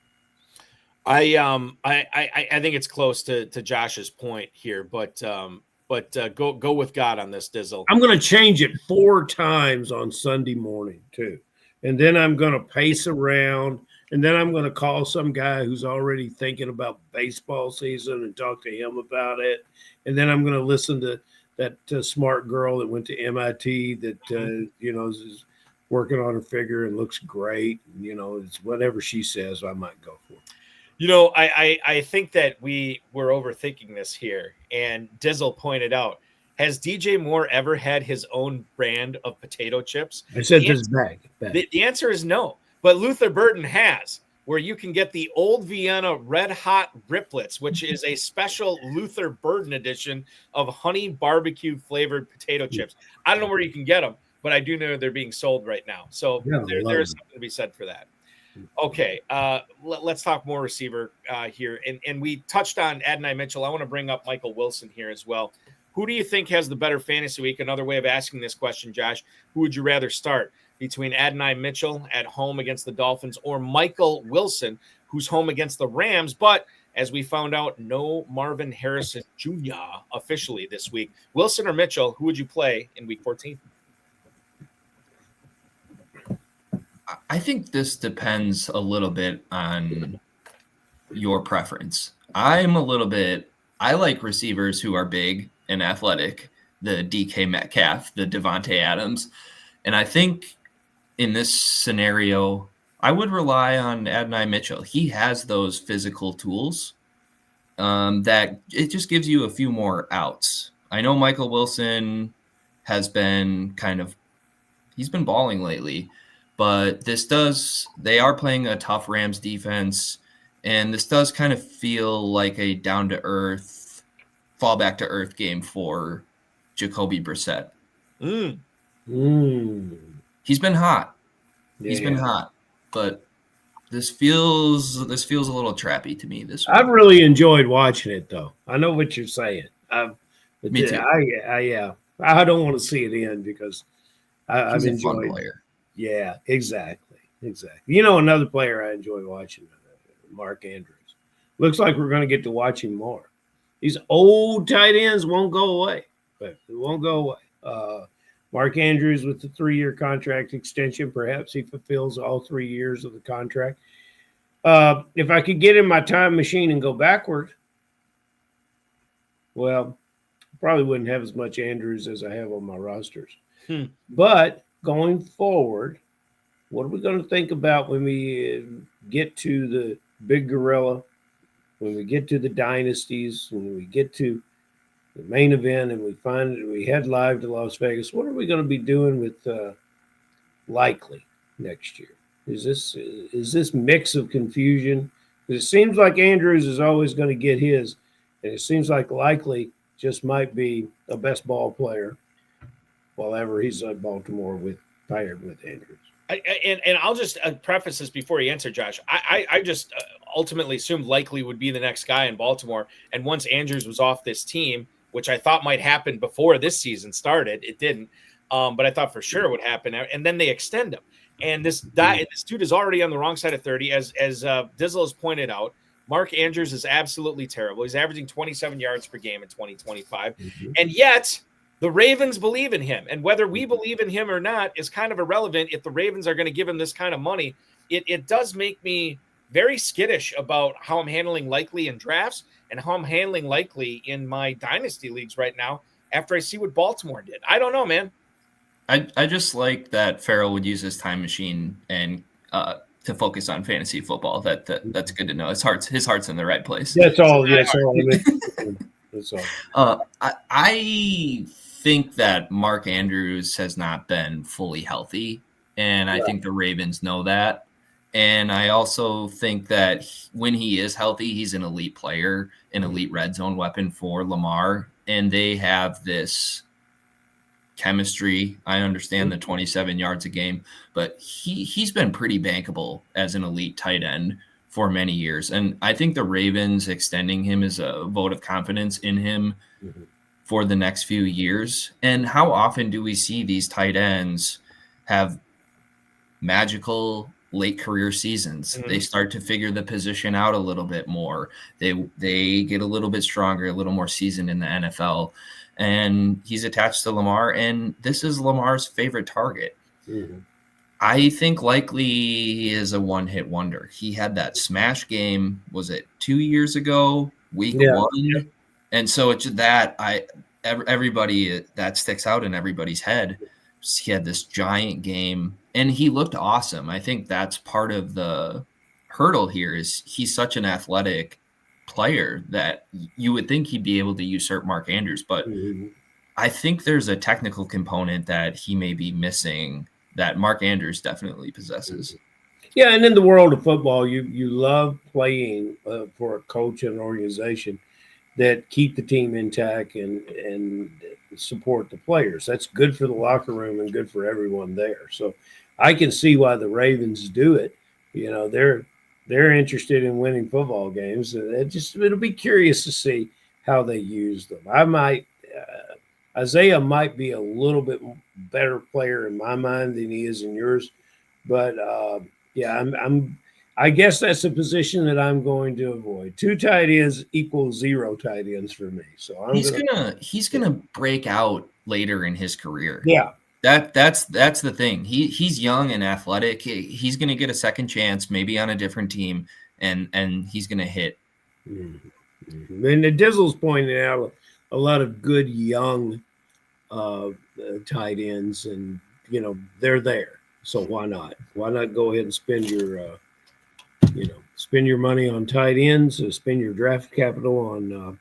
I think it's close to Josh's point here, but go with God on this, Dizzle. I'm going to change it 4 times on Sunday morning too, and then I'm going to pace around, and then I'm going to call some guy who's already thinking about baseball season and talk to him about it, and then I'm going to listen to that smart girl that went to MIT that is working on her figure and looks great. It's whatever she says, I might go for. I think that we're overthinking this here. And Dizzle pointed out, has DJ Moore ever had his own brand of potato chips? I said this bag. The answer is no. But Luther Burden has, where you can get the Old Vienna Red Hot Riplets, which is a special Luther Burden edition of honey barbecue flavored potato chips. I don't know where you can get them, but I do know they're being sold right now. So there is something to be said for that. Okay, let's talk more receiver here. And we touched on Adonai Mitchell. I want to bring up Michael Wilson here as well. Who do you think has the better fantasy week? Another way of asking this question, Josh, who would you rather start between Adonai Mitchell at home against the Dolphins or Michael Wilson, who's home against the Rams? But as we found out, no Marvin Harrison Jr. officially this week. Wilson or Mitchell, who would you play in week 14? I think this depends a little bit on your preference. I like receivers who are big and athletic, the DK Metcalf, the Devontae Adams. And I think in this scenario, I would rely on Adonai Mitchell. He has those physical tools that it just gives you a few more outs. I know Michael Wilson has been he's been balling lately. But they are playing a tough Rams defense, and this does kind of feel like a down-to-earth, fall-back-to-earth game for Jacoby Brissett. He's been hot. He's been hot, but this feels a little trappy to me this week. I've really enjoyed watching it, though. I know what you're saying. Me too. I don't want to see it end because I've enjoyed fun player. Yeah, exactly. Another player I enjoy watching, Mark Andrews. Looks like we're going to get to watch him more. These old tight ends won't go away. Mark Andrews with the 3-year contract extension, perhaps he fulfills all 3 years of the contract. If I could get in my time machine and go backward, well, probably wouldn't have as much Andrews as I have on my rosters. But going forward, what are we going to think about when we get to the Big Gorilla, when we get to the dynasties, when we get to the main event and we head live to Las Vegas? What are we going to be doing with Likely next year? Is this mix of confusion? Because it seems like Andrews is always going to get his, and it seems like Likely just might be a best ball player while ever he's at Baltimore paired with Andrews. And I'll just preface this before you answer, Josh. I just ultimately assumed Likely would be the next guy in Baltimore. And once Andrews was off this team, which I thought might happen before this season started, it didn't. But I thought for sure it would happen. And then they extend him. And this dude is already on the wrong side of 30. As Dizzle has pointed out, Mark Andrews is absolutely terrible. He's averaging 27 yards per game in 2025. And yet The Ravens believe in him, and whether we believe in him or not is kind of irrelevant. If the Ravens are going to give him this kind of money, it does make me very skittish about how I'm handling Likely in drafts and how I'm handling Likely in my dynasty leagues right now after I see what Baltimore did. I don't know, man. I just like that Ferrell would use his time machine and to focus on fantasy football. That's good to know. His heart's in the right place. That's all. That's all. That's all. I think that Mark Andrews has not been fully healthy, and I think the Ravens know that. And I also think that when he is healthy, he's an elite player, an elite red zone weapon for Lamar, and they have this chemistry. I understand the 27 yards a game, but he's been pretty bankable as an elite tight end for many years. And I think the Ravens extending him is a vote of confidence in him for the next few years. And how often do we see these tight ends have magical late career seasons? They start to figure the position out a little bit more. They get a little bit stronger, a little more seasoned in the NFL. And he's attached to Lamar, and this is Lamar's favorite target. I think Likely he is a one-hit wonder. He had that smash game, was it 2 years ago, week 1? And so it's that everybody that sticks out in everybody's head. He had this giant game, and he looked awesome. I think that's part of the hurdle here is he's such an athletic player that you would think he'd be able to usurp Mark Andrews, but I think there's a technical component that he may be missing that Mark Andrews definitely possesses. Yeah, and in the world of football, you love playing for a coach and an organization that keep the team intact and support the players. That's good for the locker room and good for everyone there. So I can see why the Ravens do it. You know, they're interested in winning football games. It'll be curious to see how they use them. Isaiah might be a little bit better player in my mind than he is in yours, but I guess that's a position that I'm going to avoid. 2 tight ends equals 0 tight ends for me. So he's gonna break out later in his career. Yeah. That's the thing. He's young and athletic. He's going to get a second chance, maybe on a different team, and he's going to hit. And Dizzle's pointed out a lot of good young tight ends, and they're there. So why not? Why not go ahead and spend your money on tight ends, spend your draft capital on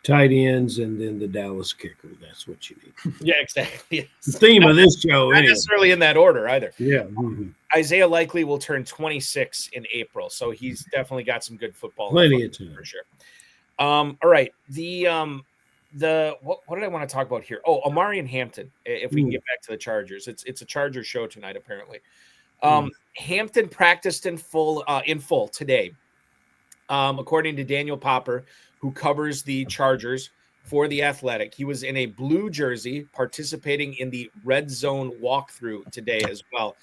tight ends, and then the Dallas kicker. That's what you need. Yeah, exactly. Yes. The theme of this show, not necessarily in that order either. Yeah. Isaiah Likely will turn 26 in April, so he's definitely got some good football. Plenty of time for sure. All right. The what did I want to talk about here? Oh, Amari and Hampton. If we can get back to the Chargers, it's a Charger show tonight apparently. Hampton practiced in full today, according to Daniel Popper, who covers the Chargers for The Athletic. He was in a blue jersey participating in the red zone walkthrough today as well.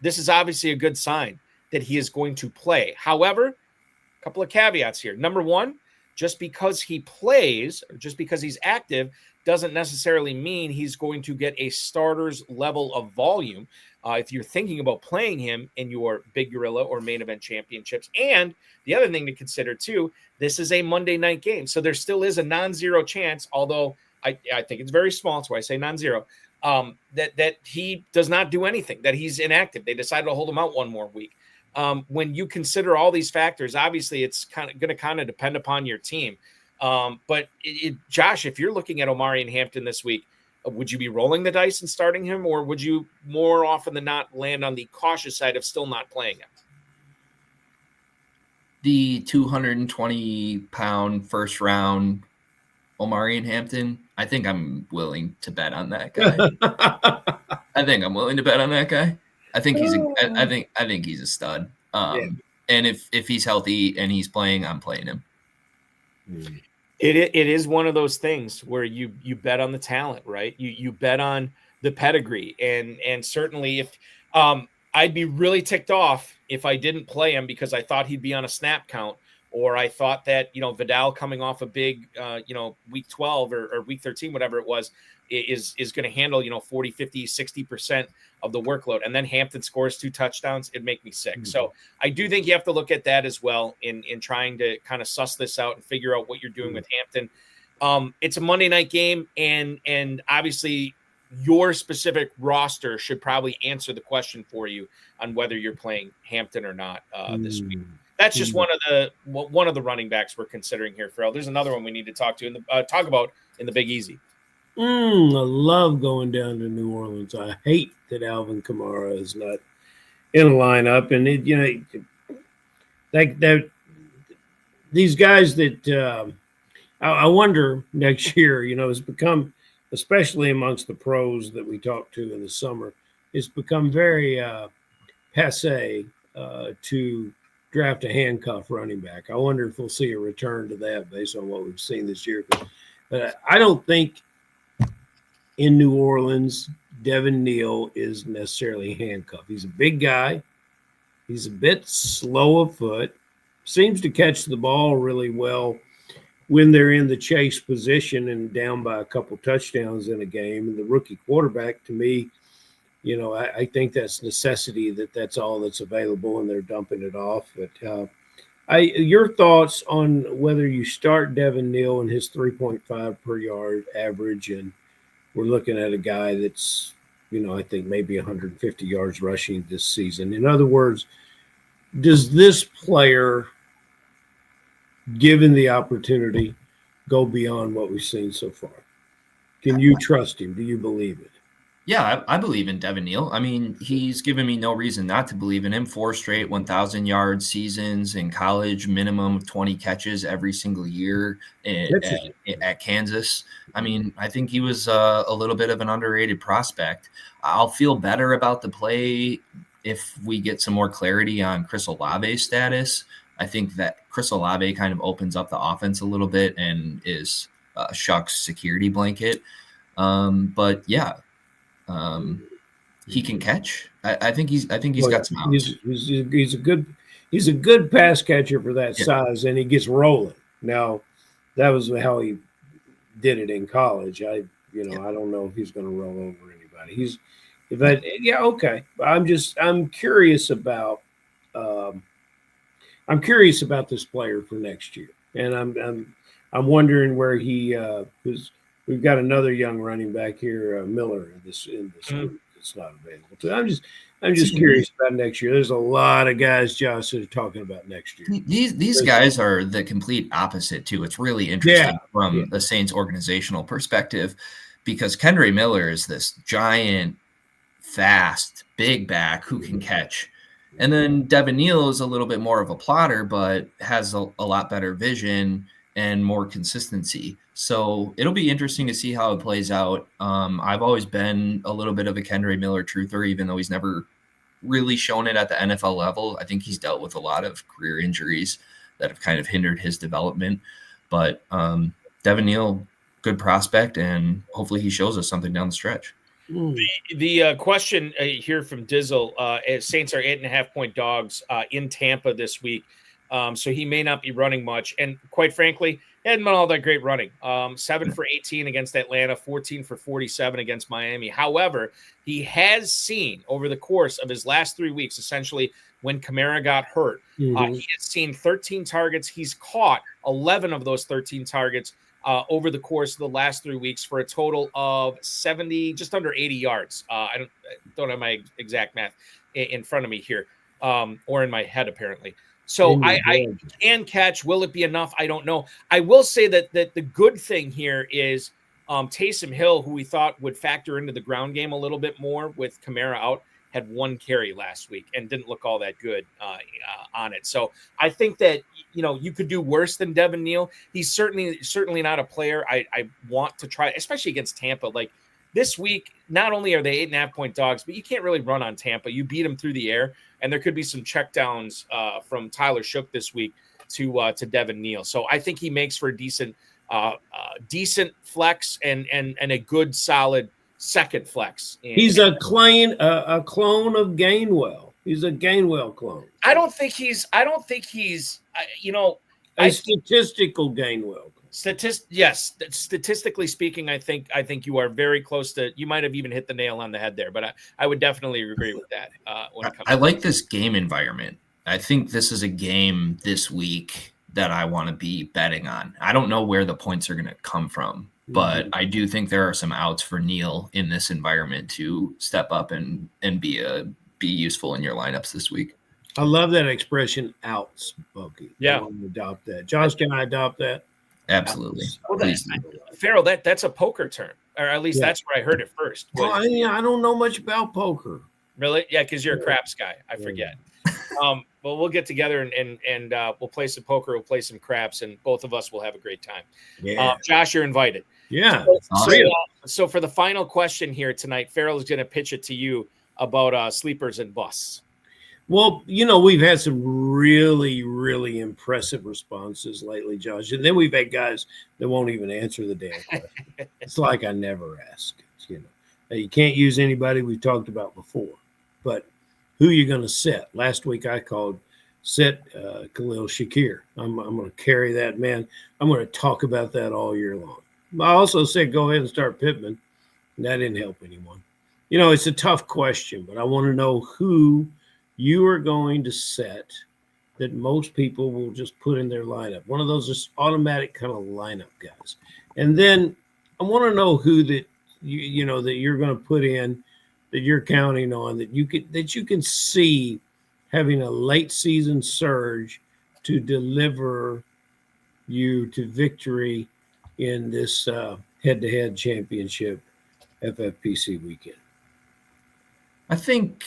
This is obviously a good sign that he is going to play. However, a couple of caveats here. Number one, just because he plays or just because he's active doesn't necessarily mean he's going to get a starter's level of volume. If you're thinking about playing him in your Big Gorilla or Main Event championships. And the other thing to consider too, this is a Monday night game. So there still is a non-zero chance, although I think it's very small, that's why I say non-zero, that he does not do anything, that he's inactive. They decided to hold him out one more week. When you consider all these factors, obviously it's going to depend upon your team. But Josh, if you're looking at Omari and Hampton this week, would you be rolling the dice and starting him, or would you more often than not land on the cautious side of still not playing him? The 220-pound first round Omari and Hampton, I think I'm willing to bet on that guy. I think I'm willing to bet on that guy. I think he's a stud. And if he's healthy and he's playing, I'm playing him. It is one of those things where you bet on the talent, right? You bet on the pedigree, and certainly if I'd be really ticked off if I didn't play him because I thought he'd be on a snap count or I thought that, Vidal coming off a big, week 12 or week 13, whatever it was, is going to handle, 40, 50, 60% of the workload. And then Hampton scores 2 touchdowns. It'd make me sick. Mm-hmm. So I do think you have to look at that as well in trying to kind of suss this out and figure out what you're doing with Hampton. It's a Monday night game, and obviously your specific roster should probably answer the question for you on whether you're playing Hampton or not this week. That's just one of the running backs we're considering here, Ferrell. There's another one we need to talk about in the Big Easy. I love going down to New Orleans. I hate that Alvin Kamara is not in a lineup, and these guys that I wonder next year, has become, especially amongst the pros that we talk to in the summer, it's become very passe to draft a handcuff running back. I wonder if we'll see a return to that based on what we've seen this year. But I don't think in New Orleans, Devin Neal is necessarily handcuffed. He's a big guy. He's a bit slow of foot. Seems to catch the ball really well when they're in the chase position and down by a couple touchdowns in a game. And the rookie quarterback, to me, I think that's necessity that's all that's available, and they're dumping it off. But your thoughts on whether you start Devin Neal and his 3.5 per yard average, and we're looking at a guy that's, I think maybe 150 yards rushing this season. In other words, does this player, given the opportunity, go beyond what we've seen so far? Can you trust him? Do you believe it? Yeah, I believe in Devin Neal. I mean, he's given me no reason not to believe in him. 4 straight 1,000-yard seasons in college, minimum of 20 catches every single year at Kansas. I mean, I think he was a little bit of an underrated prospect. I'll feel better about the play if we get some more clarity on Chris Olave's status. I think that Chris Olave kind of opens up the offense a little bit and is Shuck's security blanket. But yeah. He can catch. I think he's got some outs. He's a good pass catcher for that size, and he gets rolling. Now, that was how he did it in college. I don't know if he's going to roll over anybody. Okay. I'm curious about this player for next year, and I'm wondering where he is. We've got another young running back here, Miller, in this group that's not available. So I'm just curious about next year. There's a lot of guys, Josh, that are talking about next year. These guys are the complete opposite too. It's really interesting from the Saints organizational perspective, because Kendre Miller is this giant, fast, big back who can catch. And then Devin Neal is a little bit more of a plotter, but has a lot better vision and more consistency. So it'll be interesting to see how it plays out. I've always been a little bit of a Kendre Miller truther, even though he's never really shown it at the NFL level. I think he's dealt with a lot of career injuries that have kind of hindered his development. But Devin Neal, good prospect, and hopefully he shows us something down the stretch. The question here from Dizzle, Saints are 8.5-point dogs in Tampa this week. So he may not be running much. And quite frankly, he hadn't been all that great running. 7 for 18 against Atlanta, 14 for 47 against Miami. However, he has seen over the course of his last 3 weeks, essentially when Kamara got hurt, he has seen 13 targets. He's caught 11 of those 13 targets over the course of the last 3 weeks for a total of 70, just under 80 yards. I don't have my exact math in front of me here, or in my head, apparently. So I can catch. Will it be enough? I don't know. I will say that the good thing here is Taysom Hill, who we thought would factor into the ground game a little bit more with Kamara out, had 1 carry last week and didn't look all that good on it. So I think that, you could do worse than Devin Neal. He's certainly not a player I want to try, especially against Tampa. Like this week, not only are they 8.5-point dogs, but you can't really run on Tampa. You beat them through the air. And there could be some checkdowns from Tyler Shook this week to Devin Neal. So I think he makes for a decent flex and a good solid second flex. He's a clone of Gainwell. He's a Gainwell clone. I don't think he's Statistical Gainwell. Yes, statistically speaking, I think you are very close to. You might have even hit the nail on the head there, but I would definitely agree with that. I like this game environment. I think this is a game this week that I want to be betting on. I don't know where the points are going to come from, but I do think there are some outs for Neal in this environment to step up and be useful in your lineups this week. I love that expression, outs, Bucky. Yeah. I want to adopt that. Josh, can I adopt that? Absolutely. Well, Ferrell, that's a poker term, or at least that's where I heard it first. Well, I don't know much about poker. Really? Yeah, because you're a craps guy. I forget. But we'll get together and we'll play some poker, we'll play some craps, and both of us will have a great time. Yeah. Josh, you're invited. Yeah. So for the final question here tonight, Ferrell is going to pitch it to you about sleepers and busts. Well, we've had some really, really impressive responses lately, Josh. And then we've had guys that won't even answer the damn question. It's like I never ask it, Now, you can't use anybody we've talked about before. But who you going to set? Last week I called set Khalil Shakir. I'm going to carry that, man. I'm going to talk about that all year long. I also said go ahead and start Pittman. And that didn't help anyone. It's a tough question, but I want to know who you are going to set that most people will just put in their lineup. One of those just automatic kind of lineup guys. And then I want to know who that that you're going to put in, that you're counting on, that you can see having a late season surge to deliver you to victory in this head-to-head championship FFPC weekend. I think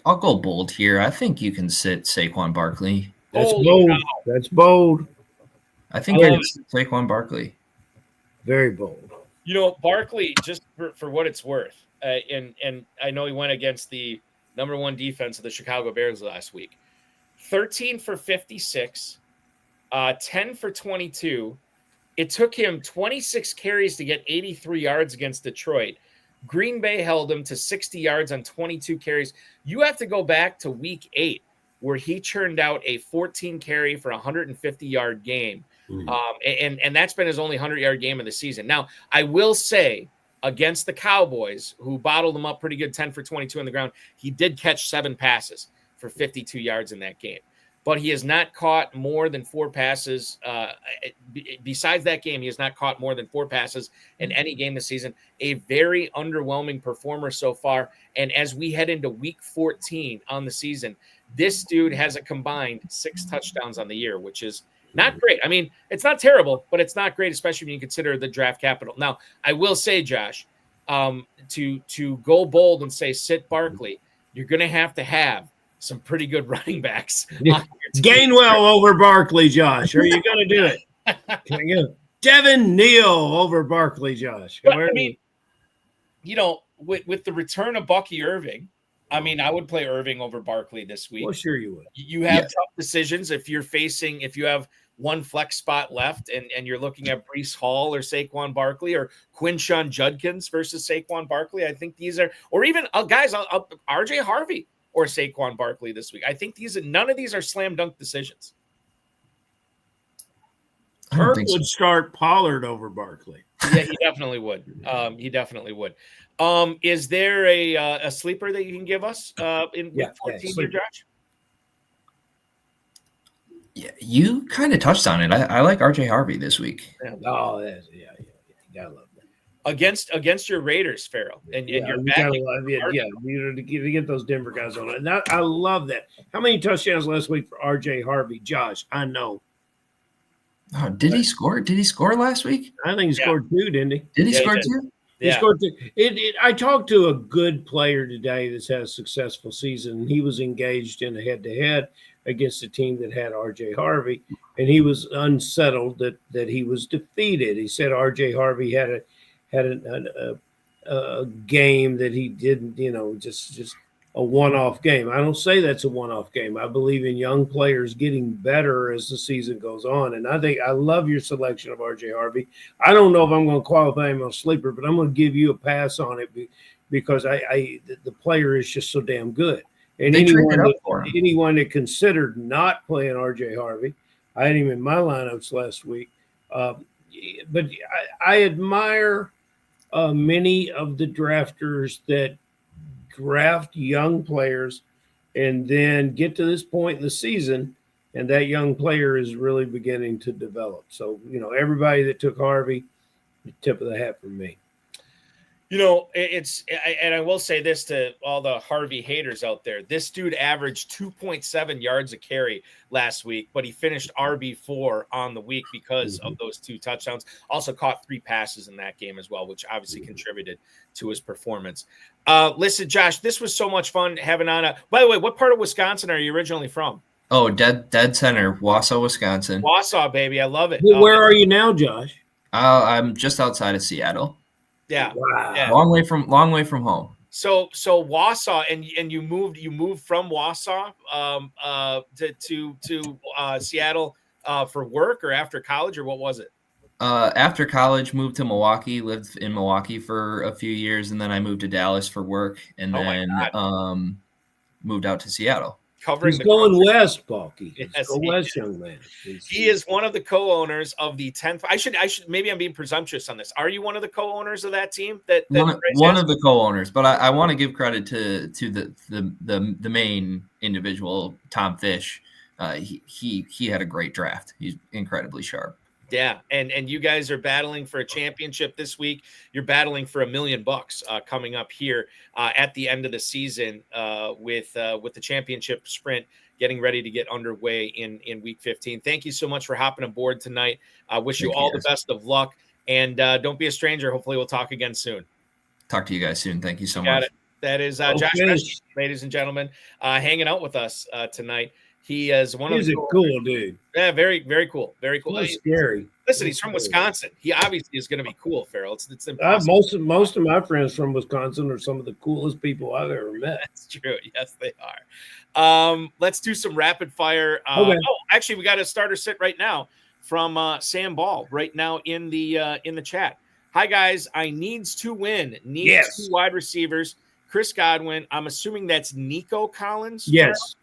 I'll go bold here. I think you can sit Saquon Barkley. That's bold. Wow. That's bold. I think you can sit Saquon Barkley. Very bold. Barkley, just for what it's worth, and I know he went against the number one defense of the Chicago Bears last week. 13 for 56, 10 for 22. It took him 26 carries to get 83 yards against Detroit. Green Bay held him to 60 yards on 22 carries. You have to go back to week 8 where he churned out a 14 carry for 150-yard game. And that's been his only 100-yard game of the season. Now, I will say against the Cowboys, who bottled him up pretty good, 10 for 22 on the ground, he did catch 7 passes for 52 yards in that game. But he has not caught more than 4 passes. Besides that game, he has not caught more than 4 passes in any game this season. A very underwhelming performer so far. And as we head into week 14 on the season, this dude has a combined 6 touchdowns on the year, which is not great. I mean, it's not terrible, but it's not great, especially when you consider the draft capital. Now, I will say, Josh, to go bold and say sit Barkley, you're going to have some pretty good running backs. Gainwell over Barkley, Josh. Are you going to do it? Devin Neal over Barkley, Josh. But, I mean, with the return of Bucky Irving, I mean, I would play Irving over Barkley this week. Well, sure you would. You have tough decisions if you have one flex spot left and you're looking at Breece Hall or Saquon Barkley or Quinshon Judkins versus Saquon Barkley. I think these are, or even guys, RJ Harvey or Saquon Barkley this week. I think none of these are slam dunk decisions. Kirk would start Pollard over Barkley. Yeah, he definitely would. Is there a sleeper that you can give us in week 14 here, Josh? Yeah, you kind of touched on it. I like RJ Harvey this week. Yeah. Oh, you gotta love that. Against your Raiders, Ferrell, and you're back. To get those Denver guys on it. And I love that. How many touchdowns last week for RJ Harvey, Josh? I know. Oh, did he score? Did he score last week? I think he scored 2, didn't he? Did he score 2? He scored 2. I talked to a good player today that's had a successful season, and he was engaged in a head-to-head against a team that had RJ Harvey, and he was unsettled that he was defeated. He said RJ Harvey had a game that he didn't, just a one-off game. I don't say that's a one-off game. I believe in young players getting better as the season goes on, and I love your selection of RJ Harvey. I don't know if I'm going to qualify him on sleeper, but I'm going to give you a pass on it because the player is just so damn good. And anyone that considered not playing RJ Harvey, I had him in my lineups last week. But I admire many of the drafters that draft young players and then get to this point in the season, and that young player is really beginning to develop. So, everybody that took Harvey, the tip of the hat for me. And I will say this to all the Harvey haters out there. This dude averaged 2.7 yards a carry last week, but he finished RB4 on the week because of those 2 touchdowns. Also caught 3 passes in that game as well, which obviously contributed to his performance. Listen, Josh, this was so much fun having on. By the way, what part of Wisconsin are you originally from? Oh, dead center, Wausau, Wisconsin. Wausau, baby. I love it. Well, where are you now, Josh? I'm just outside of Seattle. Yeah. Wow. Yeah. Long way from home. So Wausau, and you moved from Wausau to Seattle for work or after college, or what was it? After college, moved to Milwaukee, lived in Milwaukee for a few years, and then I moved to Dallas for work, and then moved out to Seattle. He's going west, Balky. Yes, go west, young man. He is one of the co-owners of the 10th. I should. Maybe I'm being presumptuous on this. Are you one of the co-owners of that team? One of the co-owners, but I want to give credit to the main individual, Tom Fish. He had a great draft. He's incredibly sharp. Yeah, and you guys are battling for a championship this week. You're battling for $1 million coming up here at the end of the season with the championship sprint getting ready to get underway in week 15. Thank you so much for hopping aboard tonight. I wish you all the best of luck, and don't be a stranger. Hopefully we'll talk again soon. Talk to you guys soon. Thank you so much. That is Josh Peschke, ladies and gentlemen, hanging out with us tonight. He is He's a cool dude. Yeah, very, very cool. Very cool. He's scary. Listen, he's from Wisconsin. He obviously is going to be cool, Ferrell. It's impossible. Most of my friends from Wisconsin are some of the coolest people I've ever met. That's true. Yes, they are. Let's do some rapid fire. Okay. Oh, actually, we got a starter sit right now from Sam Ball right now in the chat. Hi guys, I needs to win. Needs 2 wide receivers. Chris Godwin. I'm assuming that's Nico Collins. Yes.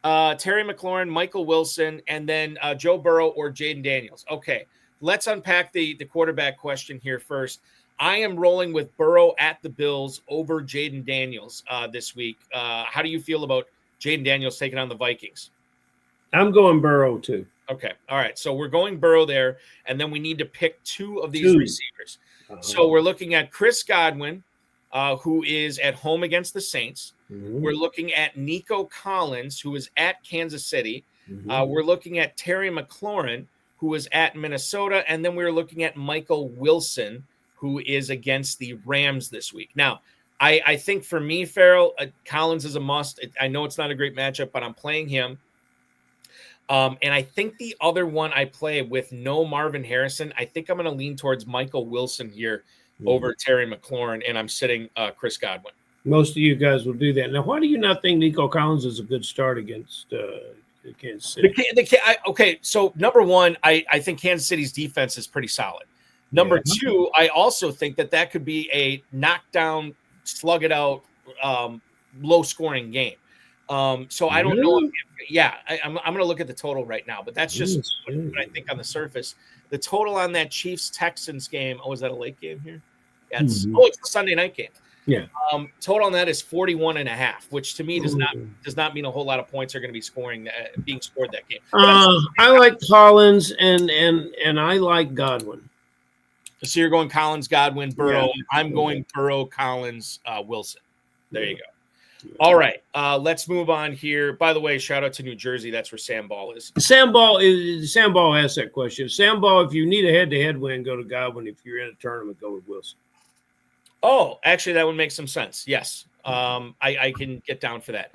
Terry McLaurin, Michael Wilson, and then Joe Burrow or Jaden Daniels. Okay, let's unpack the quarterback question here first. I am rolling with Burrow at the Bills over Jaden Daniels this week. How do you feel about Jaden Daniels taking on the Vikings? I'm going Burrow too. Okay, all right. So we're going Burrow there, and then we need to pick 2 of these receivers. So we're looking at Chris Godwin, who is at home against the Saints. Mm-hmm. We're looking at Nico Collins, who is at Kansas City. Mm-hmm. We're looking at Terry McLaurin, who is at Minnesota. And then we're looking at Michael Wilson, who is against the Rams this week. Now, I think for me, Ferrell, Collins is a must. I know it's not a great matchup, but I'm playing him. And I think the other one I play with no Marvin Harrison, I think I'm going to lean towards Michael Wilson here over Terry McLaurin, and I'm sitting Chris Godwin. Most of you guys will do that. Now, why do you not think Nico Collins is a good start against Kansas City? Okay, so number one, I think Kansas City's defense is pretty solid. Number 2, I also think that could be a knockdown, slug it out, low-scoring game. So I don't know. I'm going to look at the total right now, but that's just what I think on the surface. The total on that Chiefs-Texans game, was that a late game here? Yeah, it's a Sunday night game. Yeah. Total on that is 41.5, which to me does not mean a whole lot of points are going to be being scored that game. I like Collins and I like Godwin. So you're going Collins, Godwin, Burrow. Yeah. I'm going Burrow, Collins, Wilson. There you go. All right. Let's move on here. By the way, shout out to New Jersey. That's where Sam Ball is. Sam Ball asked that question. Sam Ball, if you need a head-to-head win, go to Godwin. If you're in a tournament, go with Wilson. Oh, actually, that would make some sense. Yes. I can get down for that.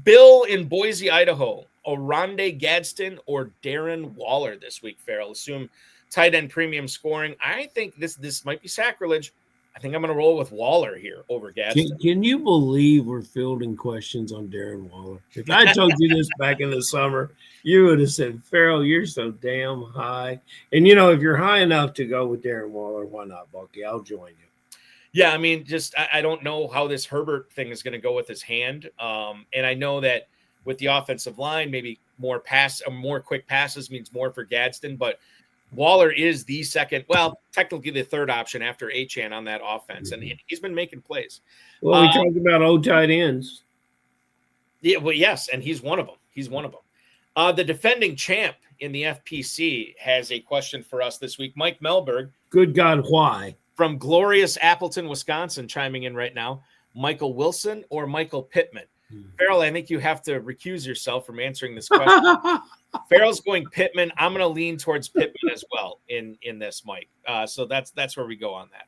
Bill in Boise, Idaho. Oronde Gadsden or Darren Waller this week, Ferrell. Assume tight end premium scoring. I think this might be sacrilege. I think I'm going to roll with Waller here over Gadsden. Can you believe we're fielding questions on Darren Waller? If I told you this back in the summer, you would have said, Ferrell, you're so damn high. And, if you're high enough to go with Darren Waller, why not, Bucky? I'll join you. Yeah, I mean, I don't know how this Herbert thing is going to go with his hand. And I know that with the offensive line. Maybe more quick passes means more for Gadsden, but Waller is the second, well, technically the third option after Achane on that offense, and he's been making plays. Well, we talked about old tight ends. Yeah, well, yes, and he's one of them. The defending champ in the FPC has a question for us this week. Mike Melberg. Good God, why? From glorious Appleton, Wisconsin, chiming in right now. Michael Wilson or Michael Pittman? Ferrell, I think you have to recuse yourself from answering this question. Ferrell's going Pittman. I'm going to lean towards Pittman as well in this, Mike. So that's where we go on that.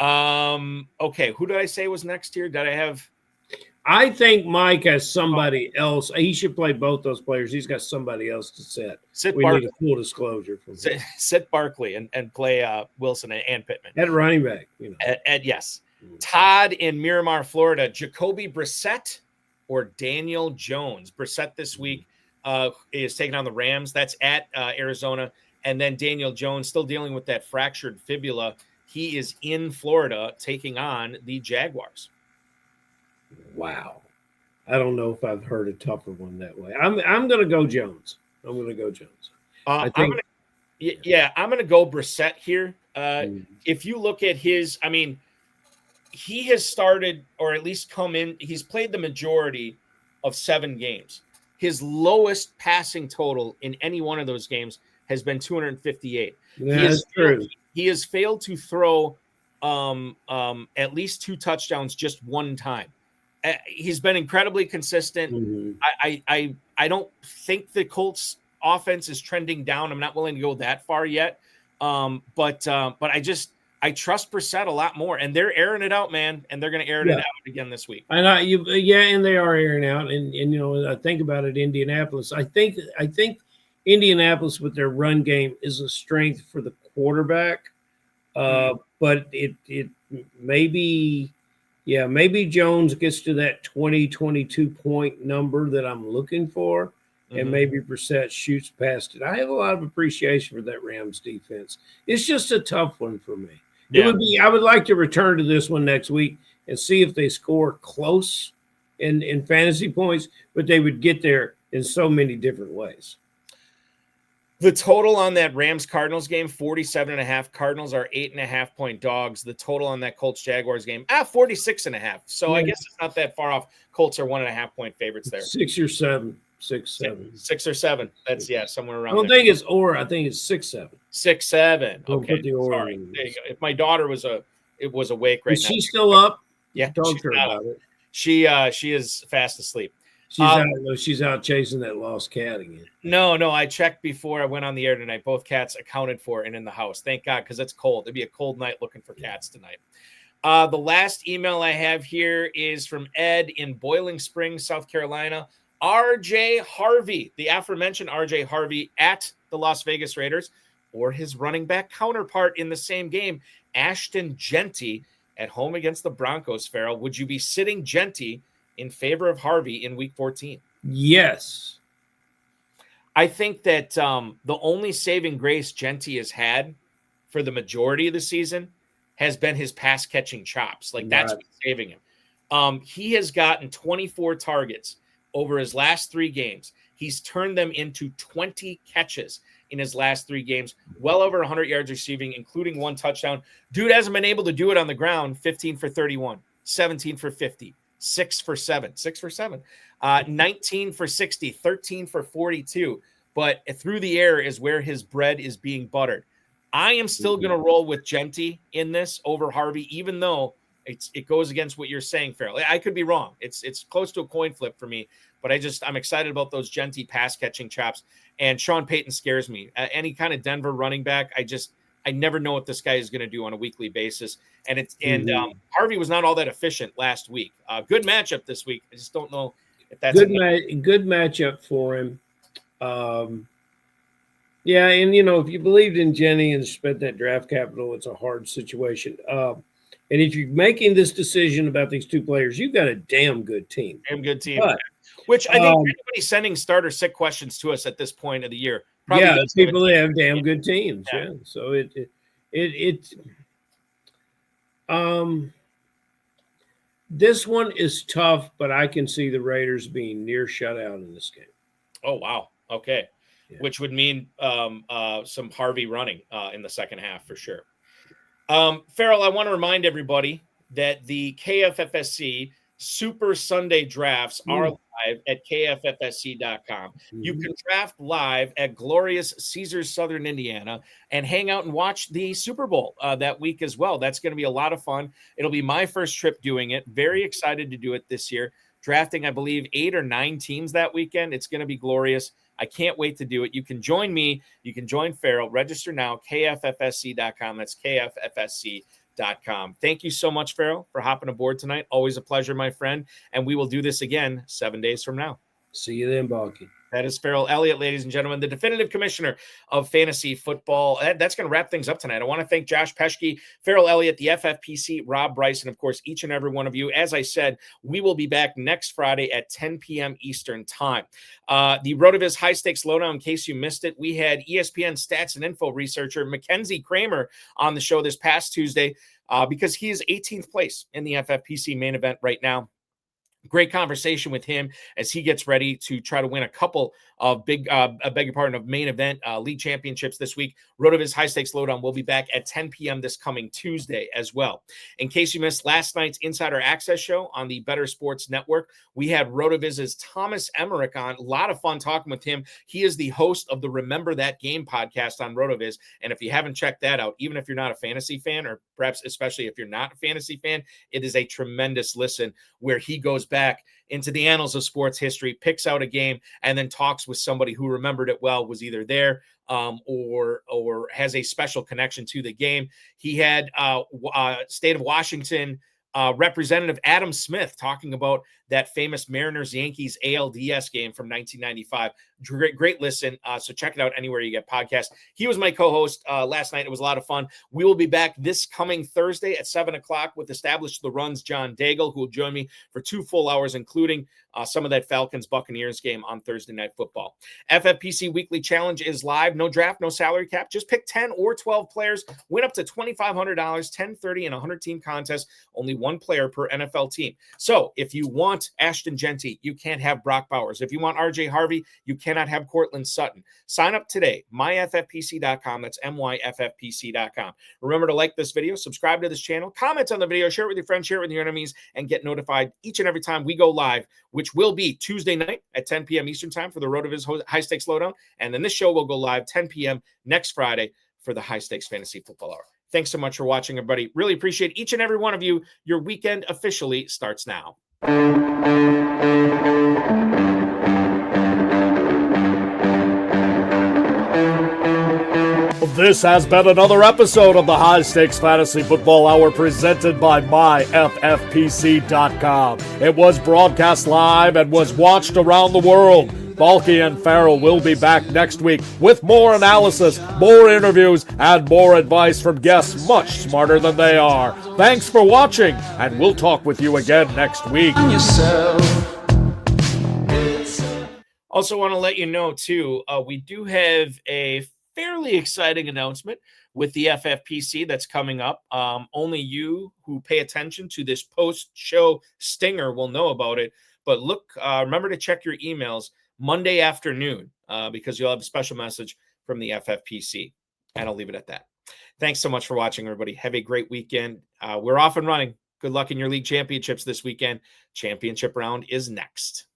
Yeah. Okay, who did I say was next here? Did I have? I think Mike has somebody else. He should play both those players. He's got somebody else to sit. We need a full disclosure from him. Sit Barkley and play Wilson and Pittman. At running back. You know. Yes. Todd in Miramar, Florida. Jacoby Brissett or Daniel Jones? Brissett this week is taking on the Rams. That's at Arizona. And then Daniel Jones, still dealing with that fractured fibula. He is in Florida taking on the Jaguars. Wow. I don't know if I've heard a tougher one that way. I'm going to go Jones. I'm going to go Jones. I'm going to go Brissett here. If you look at his, I mean, he has started or at least come in. He's played the majority of 7 games. His lowest passing total in any one of those games has been 258. That's true. He has failed to throw at least 2 touchdowns just one time. He's been incredibly consistent. Mm-hmm. I don't think the Colts offense is trending down. I'm not willing to go that far yet. But I trust Brissett a lot more, and they're airing it out, man, and they're going to air it out again this week. And and they are airing out, and you know, I think about it, Indianapolis. I think Indianapolis with their run game is a strength for the quarterback, but it maybe Jones gets to that 22 point number that I'm looking for. And maybe Brissett shoots past it. I have a lot of appreciation for that Rams defense. It's just a tough one for me. Yeah. I would like to return to this one next week and see if they score close in fantasy points, but they would get there in so many different ways. The total on that Rams-Cardinals game, 47.5. Cardinals are 8.5 point dogs. The total on that Colts-Jaguars game, 46.5. So I guess it's not that far off. Colts are 1.5 point favorites there. 6 or 7. 6, 7. 6 or 7. That's somewhere around. I don't think it's or. I think it's 6, 7. 6, 7. Don't okay. Put the or Sorry. There you go. If my daughter was awake right now. Is she still up? Yeah. Talk to her about it. She is fast asleep. She's out chasing that lost cat again. No. I checked before I went on the air tonight. Both cats accounted for and in the house. Thank God, because it's cold. It'd be a cold night looking for cats tonight. The last email I have here is from Ed in Boiling Springs, South Carolina. RJ Harvey, the aforementioned RJ Harvey at the Las Vegas Raiders, or his running back counterpart in the same game, Ashton Genty, at home against the Broncos. Ferrell, would you be sitting Genty in favor of Harvey in Week 14? Yes. I think that the only saving grace Genty has had for the majority of the season has been his pass-catching chops. Like, that's what's saving him. He has gotten 24 targets over his last 3 games. He's turned them into 20 catches in his last 3 games, well over 100 yards receiving, including 1 touchdown. Dude hasn't been able to do it on the ground. 15 for 31, 17 for 50, 6 for 7, 19 for 60, 13 for 42. But through the air is where his bread is being buttered. I am still going to roll with Genty in this over Harvey, even though it goes against what you're saying, Ferrell. I could be wrong. It's close to a coin flip for me, but I'm excited about those Genty pass catching chops. And Sean Payton scares me. Any kind of Denver running back, I never know what this guy is going to do on a weekly basis. And Harvey was not all that efficient last week. Good matchup this week. I just don't know if that's good matchup for him. Yeah, and if you believed in Jenny and spent that draft capital, it's a hard situation. And if you're making this decision about these 2 players, you've got a damn good team. But, which I think everybody's sending starter sick questions to us at this point of the year. People have damn good teams. Yeah. So This one is tough, but I can see the Raiders being near shutout in this game. Oh, wow. Okay. Yeah. Which would mean some Harvey running in the second half for sure. Ferrell, I want to remind everybody that the KFFSC Super Sunday drafts are live at kffsc.com. You can draft live at glorious Caesars Southern Indiana and hang out and watch the Super Bowl that week as well. That's going to be a lot of fun. It'll be my first trip doing it. Very excited to do it this year. Drafting, I believe, 8 or 9 teams that weekend. It's going to be glorious. I can't wait to do it. You can join me. You can join Ferrell. Register now, kffsc.com. That's kffsc.com. Thank you so much, Ferrell, for hopping aboard tonight. Always a pleasure, my friend. And we will do this again 7 days from now. See you then, Balky. That is Ferrell Elliott, ladies and gentlemen, the definitive commissioner of fantasy football. That's going to wrap things up tonight. I want to thank Josh Peschke, Ferrell Elliott, the FFPC, Rob Bryce, and, of course, each and every one of you. As I said, we will be back next Friday at 10 p.m. Eastern time. The RotoViz High Stakes Lowdown, in case you missed it, we had ESPN stats and info researcher Mackenzie Kramer on the show this past Tuesday because he is 18th place in the FFPC main event right now. Great conversation with him as he gets ready to try to win a couple of main event league championships this week. RotoViz High Stakes Lowdown will be back at 10 p.m. this coming Tuesday as well. In case you missed last night's Insider Access show on the Better Sports Network, we had RotoViz's Thomas Emmerich on. A lot of fun talking with him. He is the host of the Remember That Game podcast on RotoViz. And if you haven't checked that out, even if you're not a fantasy fan, or perhaps especially if you're not a fantasy fan, it is a tremendous listen where he goes back into the annals of sports history, picks out a game, and then talks with somebody who remembered it well, was either there or has a special connection to the game. He had State of Washington Representative Adam Smith talking about that famous Mariners-Yankees ALDS game from 1995. Great listen. So check it out anywhere you get podcasts. He was my co-host last night. It was a lot of fun. We will be back this coming Thursday at 7 o'clock with Establish the Runs John Daigle, who will join me for 2 full hours, including some of that Falcons-Buccaneers game on Thursday Night Football. FFPC Weekly Challenge is live. No draft, no salary cap. Just pick 10 or 12 players. Win up to $2,500, 10, 30, and 100-team contest. Only one player per NFL team. So if you want Ashton Genty, you can't have Brock Bowers. If you want RJ Harvey, you cannot have Cortland Sutton. Sign up today, myffpc.com. That's myffpc.com. Remember to like this video, subscribe to this channel, comment on the video, share it with your friends, share it with your enemies, and get notified each and every time we go live, which will be Tuesday night at 10 p.m. Eastern time for the RotoViz High Stakes Lowdown. And then this show will go live 10 p.m. next Friday for the High Stakes Fantasy Football Hour. Thanks so much for watching, everybody. Really appreciate each and every one of you. Your weekend officially starts now. This has been another episode of the High Stakes Fantasy Football Hour presented by myffpc.com. It was broadcast live and was watched around the world. Balky and Ferrell will be back next week with more analysis, more interviews, and more advice from guests much smarter than they are. Thanks for watching, and we'll talk with you again next week. Also want to let you know, too, we do have a fairly exciting announcement with the FFPC that's coming up. Only you who pay attention to this post-show stinger will know about it. But look, remember to check your emails Monday afternoon because you'll have a special message from the FFPC. And I'll leave it at that. Thanks so much for watching, everybody. Have a great weekend. We're off and running. Good luck in your league championships this weekend. Championship round is next.